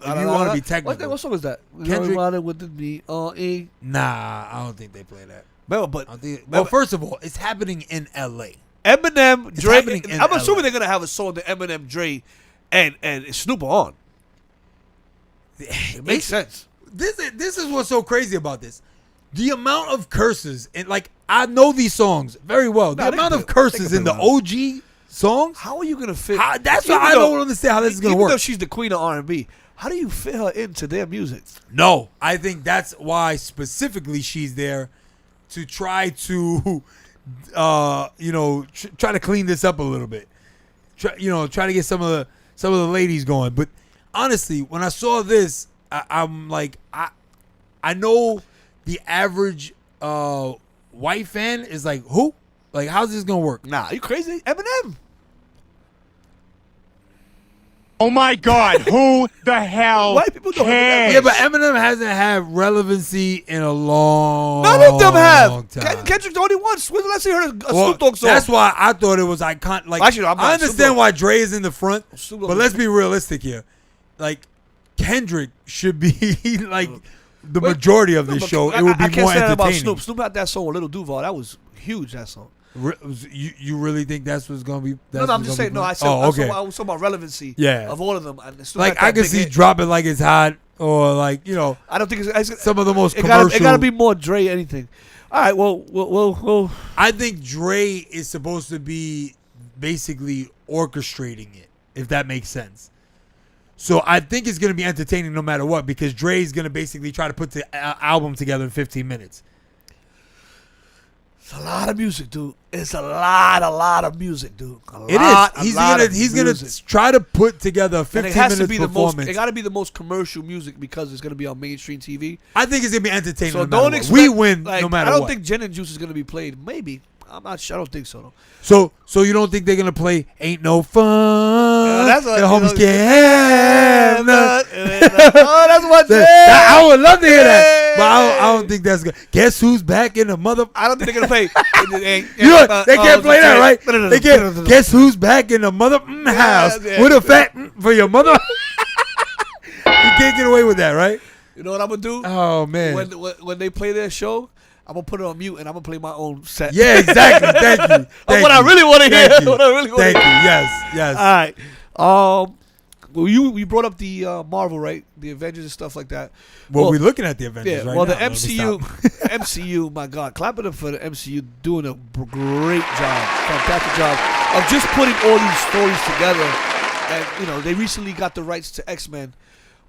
If you want to be technical, What song is that? Kendrick- with the B-R-E. nah, I don't think they play that. But I don't think, well, first of all, it's happening in L.A. Eminem, Dre. happening in I'm LA. assuming they're gonna have a song that Eminem, Dre, and Snoop are on. It makes sense. This is what's so crazy about this. The amount of curses and like I know these songs very well. The Nah, they amount can of play- curses they in can the play OG songs. How are you gonna fit? That's why Even I though- don't understand how this is gonna Even though work. she's the queen of R&B, how do you fit her into their music? No, I think that's why specifically she's there to try to, try to clean this up a little bit. Try to get some of the ladies going. But honestly, when I saw this, I'm like, I know the average white fan is like, who? Like, how's this gonna work? Nah, you crazy? Eminem. Oh my God, who the hell White people don't cares? Yeah, but Eminem hasn't had relevancy in a long None of them have. time. Kendrick's the only one. When's the last time you heard a Snoop Dogg song? That's why I thought it was iconic. Like, Actually, I'm not. I Snoop understand Dogg- why Dre is in the front, Snoop Dogg but is- let's be realistic here. Like, Kendrick should be like the majority of this show. It would be I can't more say that about entertaining. Snoop. Snoop had that song with Little Duval. That was huge. That song. You really think that's what's gonna be? No, I'm just saying. No, I said. Oh, okay. I was talking about relevancy. Yeah. Of all of them. And Snoop Like had that I can big see hit. Drop It Like It's Hot, or like I don't think it's some of the most it commercial. gotta be more Dre anything. All right. Well. I think Dre is supposed to be basically orchestrating it, if that makes sense. So I think it's going to be entertaining no matter what, because Dre's going to basically try to put the album together in 15 minutes. It's a lot of music, dude. It's a lot of music, dude. He's gonna try to put together a 15 minutes performance. It got to be the most commercial music because it's going to be on mainstream TV. I think it's going to be entertaining So no don't matter expect. what. We win like, no matter I don't what. think Gin and Juice is going to be played. Maybe. I'm not sure. I don't think so, though. So you don't think they're going to play Ain't No Fun? That's what the homies you know, can't have none. Oh, that's what I would love to hear that, but I don't think that's good. Guess who's back in the mother? I don't think they're gonna play. They can't play that, right? They can't. Guess who's back in the mother house yeah. with a fat for your mother? You can't get away with that, right? You know what I'm gonna do? Oh man. When they play their show, I'm gonna put it on mute and I'm gonna play my own set. Yeah, exactly. Thank you. Thank what I you. really want to hear. Thank you. What I really want to Thank hear. you. Yes. Yes. All right. Well, you brought up the Marvel, right? The Avengers and stuff like that. Well, we're looking at the Avengers Yeah. right Well, now. the Let me MCU, stop. MCU. My God, clap it up for the MCU doing a great job, fantastic job of just putting all these stories together. And you know, they recently got the rights to X-Men.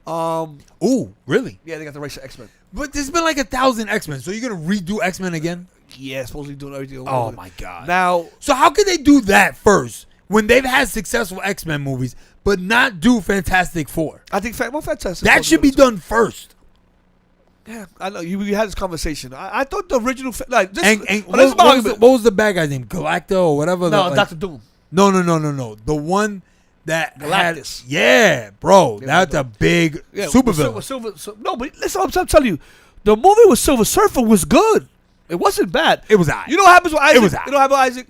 Ooh, really? Yeah, they got the rights to X-Men. But there's been like 1,000 X-Men. So you're gonna redo X-Men again? Yeah, supposedly doing everything. over Oh with it. my God. Now, So how could they do that first when they've had successful X-Men movies, but not do Fantastic Four? I think Fantastic. That should be done first. Yeah, I know. We had this conversation. I thought the original, like, this, And this what, is my argument. what was the bad guy's name? Galacto or whatever? No, like, Doctor Doom. No. The one that Galactus. had, yeah, bro. Yeah, That's a big Yeah, supervillain. No, but listen, I'm telling you, the movie with Silver Surfer was good. It wasn't bad. It was aight. You know what happens with Isaac? was aight. You know what happens with Isaac?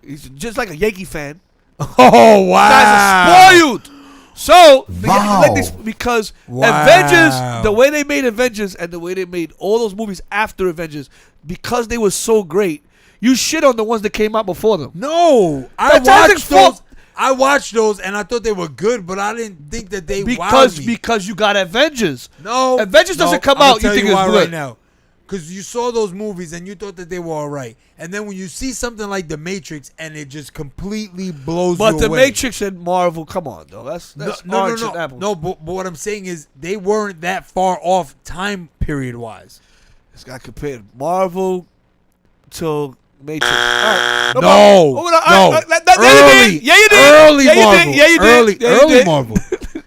He's just like a Yankee fan. Oh wow! Guys are spoiled. So Wow. like this, because Wow. Avengers, the way they made Avengers and the way they made all those movies after Avengers, because they were so great, you shit on the ones that came out before them. No, Fantastic Four- I watched those, and I thought they were good, but I didn't think that they Because wowed me. because you got Avengers. No, Avengers doesn't come I'ma out, you tell think it's why good. right now? Because you saw those movies and you thought that they were all right, and then when you see something like The Matrix and it just completely blows But you the away. Matrix and Marvel, come on, though. That's orange and apples. No, but what I'm saying is they weren't that far off time period wise. This guy compared Marvel to Matrix. All right. No, Yeah, you did. Early Yeah, you Marvel. did. Yeah, you did. Yeah, you Early did. Marvel.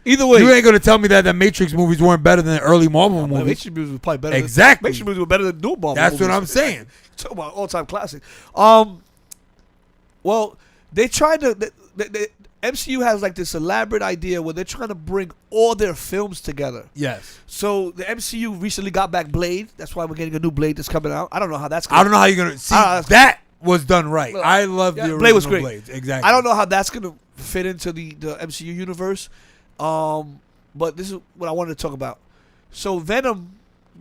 Either way. You ain't gonna tell me that the Matrix movies weren't better than early Marvel movies. Matrix movies were probably better. Exactly. Matrix movies were better than new Marvel That's movies. what I'm saying. Talking about all-time classic. Well, they tried to. The MCU has like this elaborate idea where they're trying to bring all their films together. Yes. So the MCU recently got back Blade. That's why we're getting a new Blade that's coming out. I don't know how that's. I don't know how you're gonna see that was done right. Look, I love the yeah, original Blade was great. Blades. Exactly. I don't know how that's gonna fit into the MCU universe. But this is what I wanted to talk about. So Venom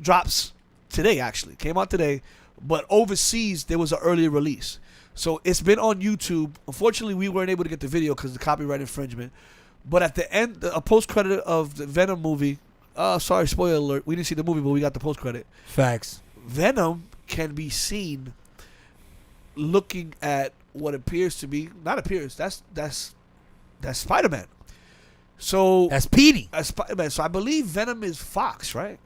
drops today. Actually, came out today, but overseas there was an earlier release. So it's been on YouTube. Unfortunately, we weren't able to get the video because of the copyright infringement. But at the end, a post credit of the Venom movie. Sorry, spoiler alert. We didn't see the movie, but we got the post credit. Facts. Venom can be seen looking at what appears to be that's Spider-Man. So That's Petey. Spider-Man. So I believe Venom is Fox, right?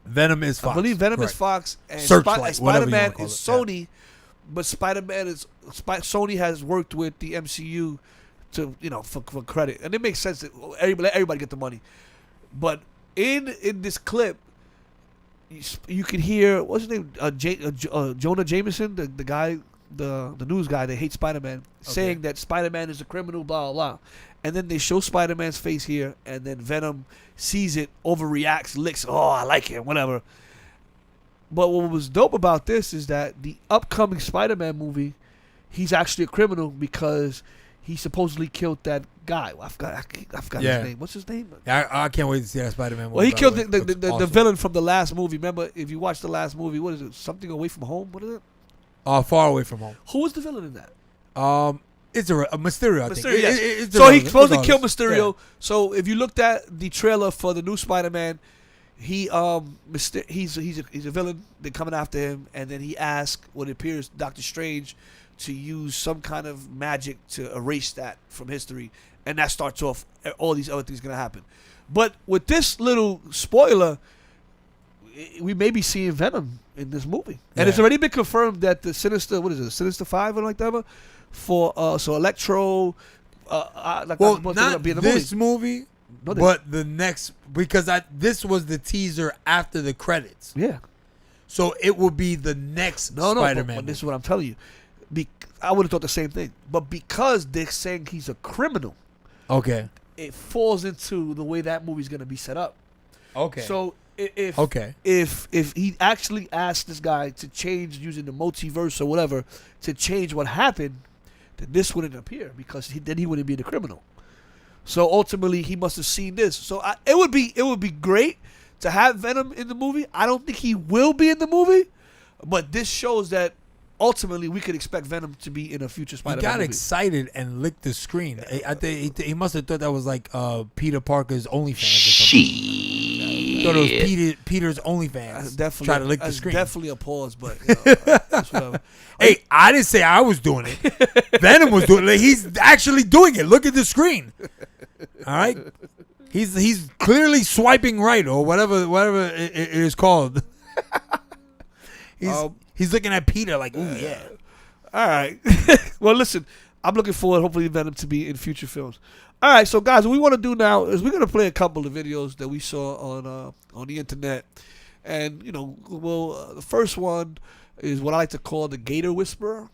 Venom is Fox. I believe Venom Correct. is Fox and, Searchlight, whatever you Spider-Man wanna call is it, yeah. Sony, but Spider-Man is Sony has worked with the MCU to for credit, and it makes sense that everybody get the money. But in this clip, you can hear what's his name, Jonah Jameson, the guy, the news guy that hates Spider-Man, saying that Spider-Man is a criminal, blah blah blah, and then they show Spider-Man's face here, and then Venom sees it, overreacts, licks. Oh, I like him, whatever. But what was dope about this is that the upcoming Spider-Man movie, he's actually a criminal because he supposedly killed that guy. I forgot his name. What's his name? I can't wait to see that Spider-Man movie. Well, he by killed way. the Looks awesome. villain from the last movie. Remember, if you watch the last movie, what is it? Something Away from Home? What is it? Far Away from Home. Who was the villain in that? It's a Mysterio. I think. Mysterio, yes. It's So he irrelevant, supposedly killed regardless. Mysterio. Yeah. So if you looked at the trailer for the new Spider-Man, he's a villain. They're coming after him, and then he asks what appears Doctor Strange to use some kind of magic to erase that from history, and that starts off all these other things gonna happen. But with this little spoiler, we may be seeing Venom in this movie, and it's already been confirmed that the Sinister 5 or like that, for so Electro. Well, not be in the this movie, No, but the next, because this was the teaser after the credits, yeah. so it will be the next No, Spider-Man. but this is what I'm telling you. I would have thought the same thing, but because they're saying he's a criminal, Okay. it falls into the way that movie's gonna be set up. Okay. So if he actually asked this guy to change using the multiverse or whatever to change what happened, then this wouldn't appear because then he wouldn't be the criminal. So ultimately, he must have seen this. So it would be great to have Venom in the movie. I don't think he will be in the movie, but this shows that ultimately we could expect Venom to be in a future He Spider-Man got movie. excited and licked the screen. I think he must have thought that was like Peter Parker's OnlyFans or something. He thought it was Peter's OnlyFans. Definitely Try to lick the that's screen. definitely a pause, but that's whatever. Hey, I didn't say I was doing it. Venom was doing it. Like, he's actually doing it. Look at the screen. All right, he's clearly swiping right or whatever it is called. He's looking at Peter like, ooh yeah. All right. Well, listen, I'm looking forward, hopefully, Venom to be in future films. All right, so guys, what we want to do now is we're gonna play a couple of videos that we saw on the internet, and the first one is what I like to call the Gator Whisperer.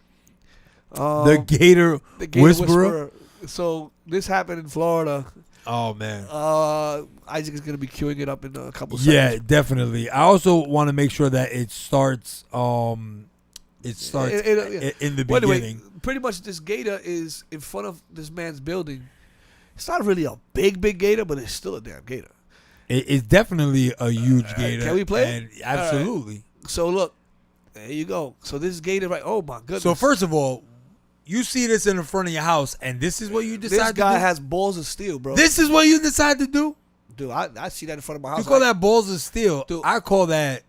The Gator Whisperer. So this happened in Florida. Oh man. Isaac is gonna be queuing it up in a couple Yeah, seconds. definitely. I also want to make sure that it starts. In the Well, anyway, beginning. pretty much this gator is in front of this man's building. It's not really a big gator, but it's still a damn gator. It's definitely a huge gator. Can we play it? And absolutely. So look, there you go. So this gator, right? Oh my goodness. So first of all, you see this in the front of your house, and this is what you decide this to guy do? has balls of steel, bro. This is what you decide to do? Dude, I see that in front of my house. You call that balls of steel. Dude. I call that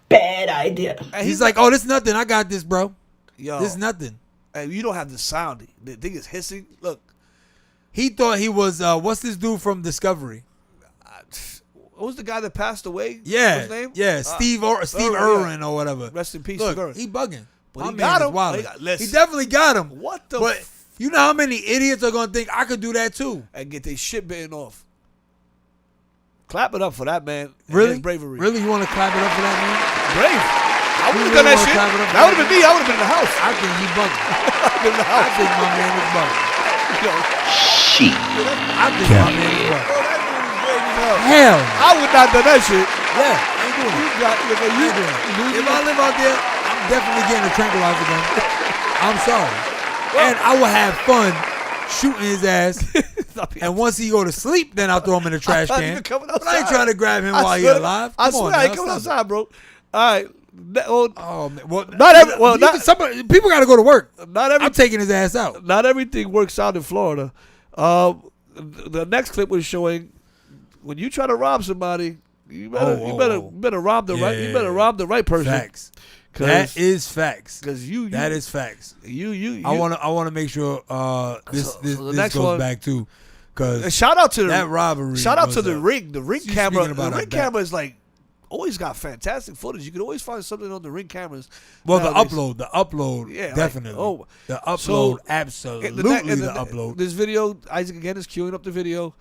Bad idea. And he's like, oh, this nothing. I got this, bro. yo, This nothing. and you don't have the sound. The thing is hissing. Look, He thought he was what's this dude from Discovery? what was the guy that passed away? Yeah. What's his name? Yeah, Steve Irving, Irwin or whatever. Rest in peace, Look, Steve Irvin. he bugging. But My he man got is him. wildin'. Listen. He definitely got him. What the But you know how many idiots are gonna think I could do that too? and get their shit bitten off. Clap it up for that man. and Really? his bravery. Really, you want to clap it up for that man? Brave. I would have You done really that wanna shit. clap it up for That would have that been me. I would have been in the house. I think he bugging. In the I house. think my man is bugging. Yo, I think my man is bugging. that dude is brave as hell. Hell, I would not done that shit. yeah, I ain't doing it. If I live out there, I'm definitely getting a tranquilizer gun. I'm sorry. And I will have fun shooting his ass. And once he go to sleep, then I'll throw him in the trash not can. even coming But I ain't outside. trying to grab him I while he's swear- alive. I Come swear on, I ain't now, coming stop it. outside, bro. All right. Oh man, well, Not every- well, not- people got to go to work. Not every I'm taking his ass out. not everything works out in Florida. The next clip was showing when you try to rob somebody, you better rob the right. You better rob the right person. Facts. That is facts. Because you That is facts. you. I want to make sure this So the this next goes one- back too, And because shout out to the that robbery. Shout out was to the a- ring. The ring Speaking camera. about The our ring back. camera is like always got fantastic footage. You can always find something on the ring cameras. Well, nowadays. the upload, Yeah, like, definitely. oh. The upload, So, absolutely. And The upload. This video, Isaac again is queuing up the video.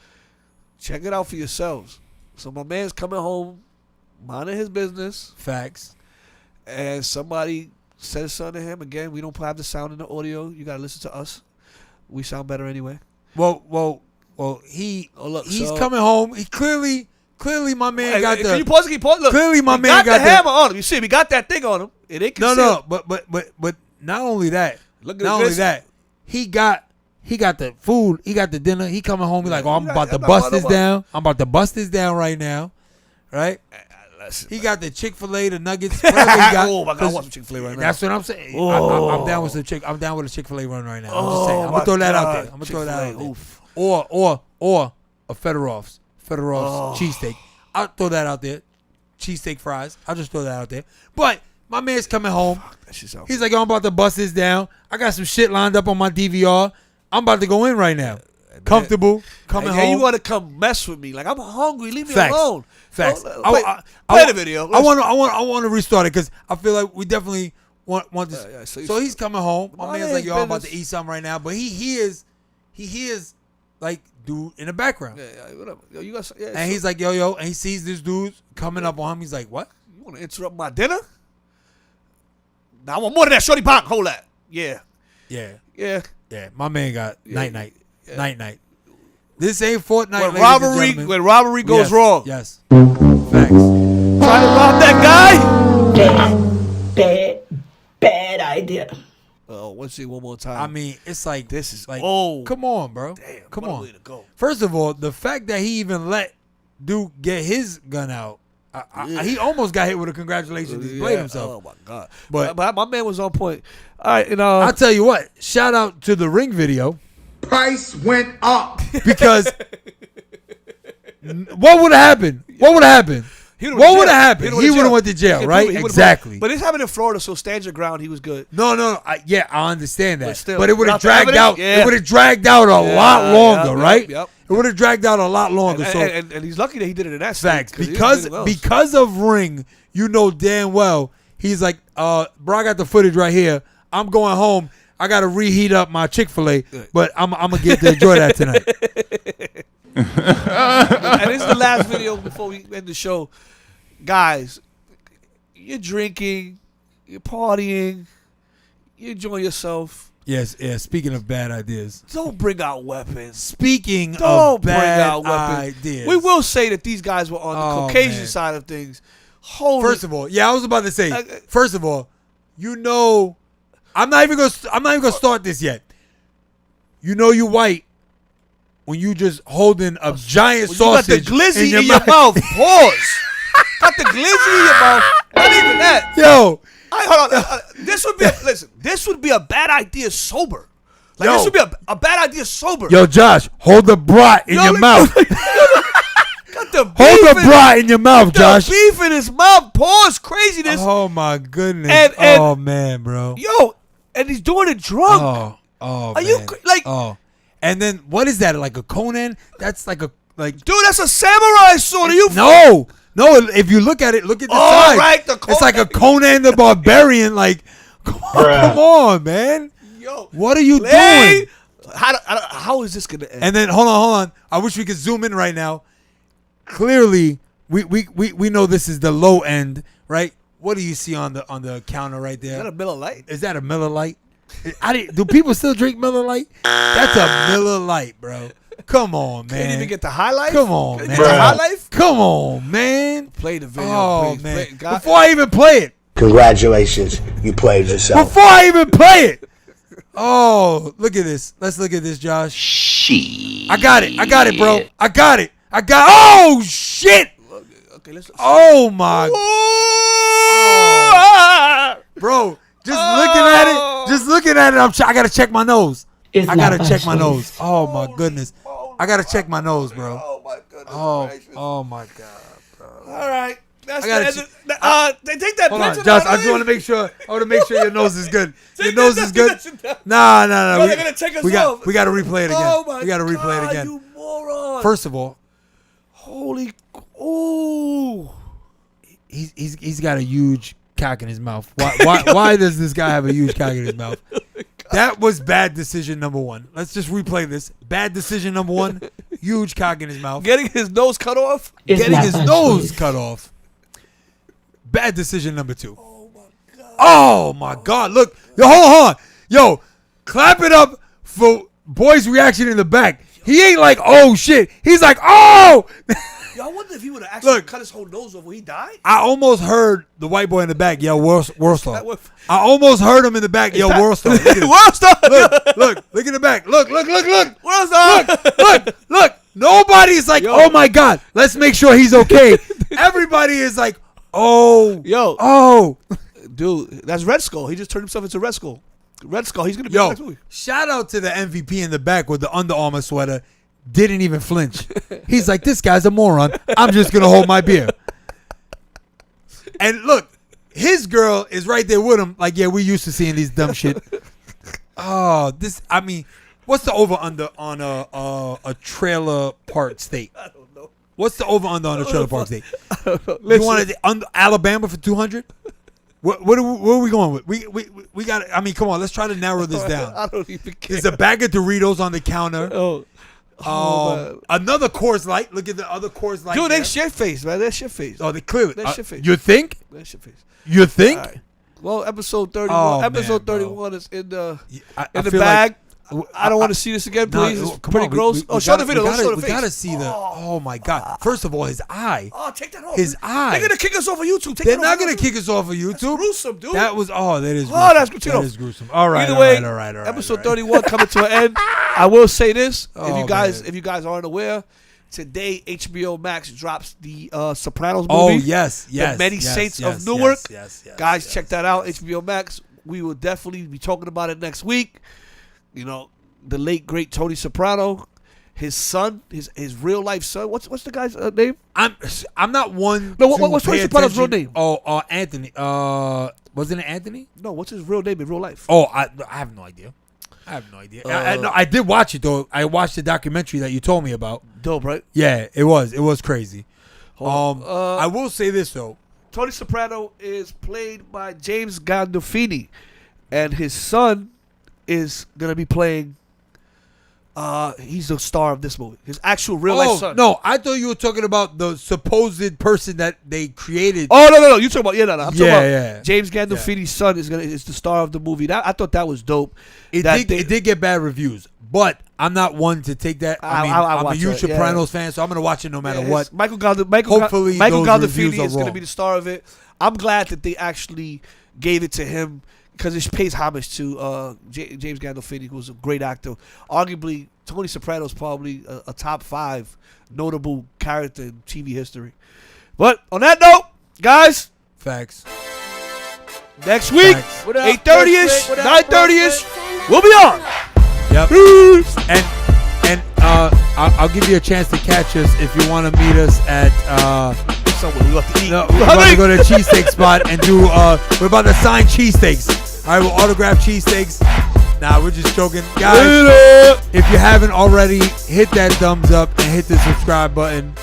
Check it out for yourselves. So my man's coming home, minding his business, Facts. and somebody says something to him. Again, we don't have the sound in the audio. You gotta listen to us. We sound better anyway. Well. Oh, look, He's so- coming home. He clearly, my man Hey, got can the. you pause it? Can you pause? Look, Clearly my we man got the the- hammer on him. You see, we got that thing on him. It ain't No, concealed. but not only that. Look at Not only this. that, he got the food. He got the dinner. He coming home. He like, oh, I'm Yeah, about to I'm not bust about this to- down. I'm about to bust this down right now, right? Listen, He got the Chick-fil-A, the nuggets, whatever he got. Oh my God, I 'cause want some Chick-fil-A right now. That's what I'm saying. Oh. I'm down with I'm down with a Chick-fil-A run right now. I'm just Oh, saying. I'm my gonna throw that out God. there. I'm gonna throw that out Chick-fil-A, there. oof. Or a Federoff's cheesesteak. I'll throw that out there. Cheesesteak fries. I'll just throw that out there. But my man's coming home. That shit sound He's like, I'm about to bust this down. I got some shit lined up on my DVR. I'm about to go in right now. Comfortable, coming and home. you want to come mess with me? Like I'm hungry. Leave me Facts. alone. Facts. Oh, play the video. I want to restart it because I feel like we definitely want this. Yeah, so he's coming home. My My man's like, yo, I'm about to business. eat something right now. But he hears like dude in the background, Yeah, whatever. Yo, you got. Yeah, and he's like, yo, and he sees this dude coming up on him. He's like, what? you want to interrupt my dinner? Now I want more than that. Shorty pop. Hold that. Yeah. Yeah. Yeah. My man got night. This ain't Fortnite. When ladies and robbery, gentlemen. when robbery goes Yes, wrong. Yes. Facts. Trying to rob that guy. Bad idea. Let's see one more time. I mean, it's like this is like, old. come on, bro. Damn, come what a on. way to go. First of all, the fact that he even let Duke get his gun out, he almost got hit with a congratulations. He played himself. Oh my god! But my man was on point. All right, and I'll tell you what. Shout out to the Ring video Price went up. because what would have happened? What would have happened? What would have happened? He would have went to jail, right? Exactly. But it's happened in Florida, so stand your ground. He was good. No. I understand that. But still, But it would have without the dragged evidence, out. yeah. It would have dragged out a lot longer, right? Yep. It would have dragged out a lot longer. And he's lucky that he did it in that facts state, he didn't do because of Ring, you know damn well he's like, bro, I got the footage right here. I'm going home. I got to reheat up my Chick-fil-A, but I'm gonna get to enjoy that tonight. And this is the last video before we end the show. Guys, you're drinking, you're partying, you're enjoying yourself. Yes. Speaking of bad ideas. Don't bring out weapons. Speaking Don't of bring bad out weapons. ideas. We will say that these guys were on the Caucasian man. side of things. Holy First of all, I was about to say. First of all, you know, I'm not even gonna start this yet. You know you white when you just holding a giant sausage. you got the glizzy in in your mouth. Pause. Got the glizzy in your mouth. Not even that. Yo, All right, hold on. This would be listen. This would be a bad idea sober. Like this would be a bad idea sober. yo, Josh, hold the brat in your mouth. Got the Hold beef the brat in your mouth, Josh. The beef in his mouth. Pause. Craziness. Oh my goodness. And- oh man, bro. Yo, and he's doing it drunk. Oh. Are you man. like? Oh. And then what is that? Like a Conan? That's like a Dude, that's a samurai sword. Are you? No. If you look at it, look at the Oh, side. right, It's like a Conan the Barbarian. Like, come on, man. Yo, What are you Lay. doing? How is this gonna end? And then hold on. I wish we could zoom in right now. Clearly, we know this is the low end, right? What do you see on the counter right there? Is that a Miller Lite? Is that a Miller Lite? Do people still drink Miller Lite? That's a Miller Lite, bro. Come on, man. Can't even get the High Life? Come on, Can't man. get the High Life? Come on, man. Play the video, Oh, please. man. Play, God, Before I even play it. Congratulations, you played yourself. Before I even play it. Oh, look at this. Let's look at this, Josh. She. I got it, bro. I got it. Oh, shit. okay, let's. Oh, my. Bro, just looking at it, I got to check my nose. It's I not got to check my fun, nose. Oh, my goodness. I got to check my nose, bro. Oh my goodness gracious. Oh, my God, bro. All right. That's I gotta they take that Hold on, picture Josh. down, I just want to make sure. I want to make sure your nose is good. Your Take nose that is good. down, down. Nah. Bro, they're gonna take us we off. got to replay it again. Oh my we got to replay God, it again. you moron. First of all, Holy. Ooh. he's got a huge cock in his mouth. Why does this guy have a huge cock in his mouth? That was bad decision number one. Let's just replay this. Bad decision number one. Huge cock in his mouth. Getting his nose cut off. It's Getting not his fun, nose please. cut off. Bad decision number two. Oh my God. Oh my God! Look, yo, hold on, yo, clap it up for boy's reaction in the back. He ain't like, oh shit. He's like, oh. Yo, I wonder if he would have actually Look. cut his whole nose off when he died. I almost heard the white boy in the back yell, Worldstar. That was- I almost heard him in the back yell, Worldstar. Look at this. Worldstar. Look in the back. Look. Worldstar. Look. Nobody's like, Yo. oh my God, let's make sure he's okay. Everybody is like, oh, Yo, dude, that's Red Skull. He just turned himself into Red Skull. Red Skull. He's gonna be in the Yo, next movie. shout out to the MVP in the back with the Under Armour sweater. Didn't even flinch. He's like, this guy's a moron. I'm just going to hold my beer. And look, his girl is right there with him. Like, yeah, we used to seeing these dumb shit. Oh, what's the over-under on a trailer park state? I don't know. What's the over-under on a trailer park state? You Listen, wanted Alabama for 200? What are we going with? We got. I mean, come on. Let's try to narrow this down. I don't even care. There's a bag of Doritos on the counter. Man. Another Coors Light. Look at the other Coors Light. Dude, there. they shit face, man. They're shit face. Oh, they clearly. They're shit face. You think? They're shit face. You think? All right. Well, episode 31. Oh, episode man, bro. 31 is in the I in the feel bag. I don't want to see this again, please. It's pretty gross. Show the video. Don't show the face. We gotta see the. Oh my God! First of all, his eye. Oh, take that off. His eye. They're gonna kick us off of YouTube. They're not gonna kick us off of YouTube. That's gruesome, dude. That was. Oh, that is. Oh, gruesome. that's gruesome. That is gruesome. All right. Either way, all right. episode 31 coming to an end. I will say this: Oh, if you guys aren't aware, today HBO Max drops the Sopranos movie. Oh yes. The Many Saints of Newark. Yes. Guys, check that out. HBO Max. We will definitely be talking about it next week. You know, the late great Tony Soprano, his son, his real life son. What's the guy's name? I'm not one. No, what's Tony Soprano's real name? Oh, Anthony. Wasn't it Anthony? No, what's his real name in real life? Oh, I have no idea. I did watch it though. I watched the documentary that you told me about. Dope, right? Yeah, it was crazy. I will say this though. Tony Soprano is played by James Gandolfini, and his son is gonna be playing. He's the star of this movie. His actual real life son. No, I thought you were talking about the supposed person that they created. Oh no! You talking about I'm talking about yeah. James Gandolfini's son is the star of the movie. I thought that was dope. It did get bad reviews, but I'm not one to take that. I'm a huge Sopranos fan, so I'm gonna watch it no matter what. Michael Hopefully those Gandolfini reviews are is going to wrong. be the star of it. I'm glad that they actually gave it to him because it pays homage to James Gandolfini, who's a great actor. Arguably, Tony Soprano is probably a top 5 notable character in TV history. But on that note, guys, Facts. next week, 8:30ish, 9:30ish, we'll be on. Yep. And I'll give you a chance to catch us if you want to meet us at. Somewhere we love to eat. No, we're about to go to a cheesesteak spot and do. We're about to sign cheesesteaks. All right, we'll autograph cheesesteaks. Nah, we're just joking, guys. If you haven't already, hit that thumbs up and hit the subscribe button.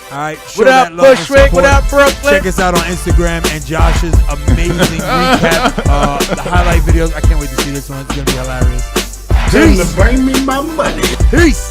All right, show that love and support. What up, Brooklyn? Check us out on Instagram and Josh's amazing recap, the highlight videos. I can't wait to see this one. It's gonna be hilarious. Tell them to bring me my money. Peace.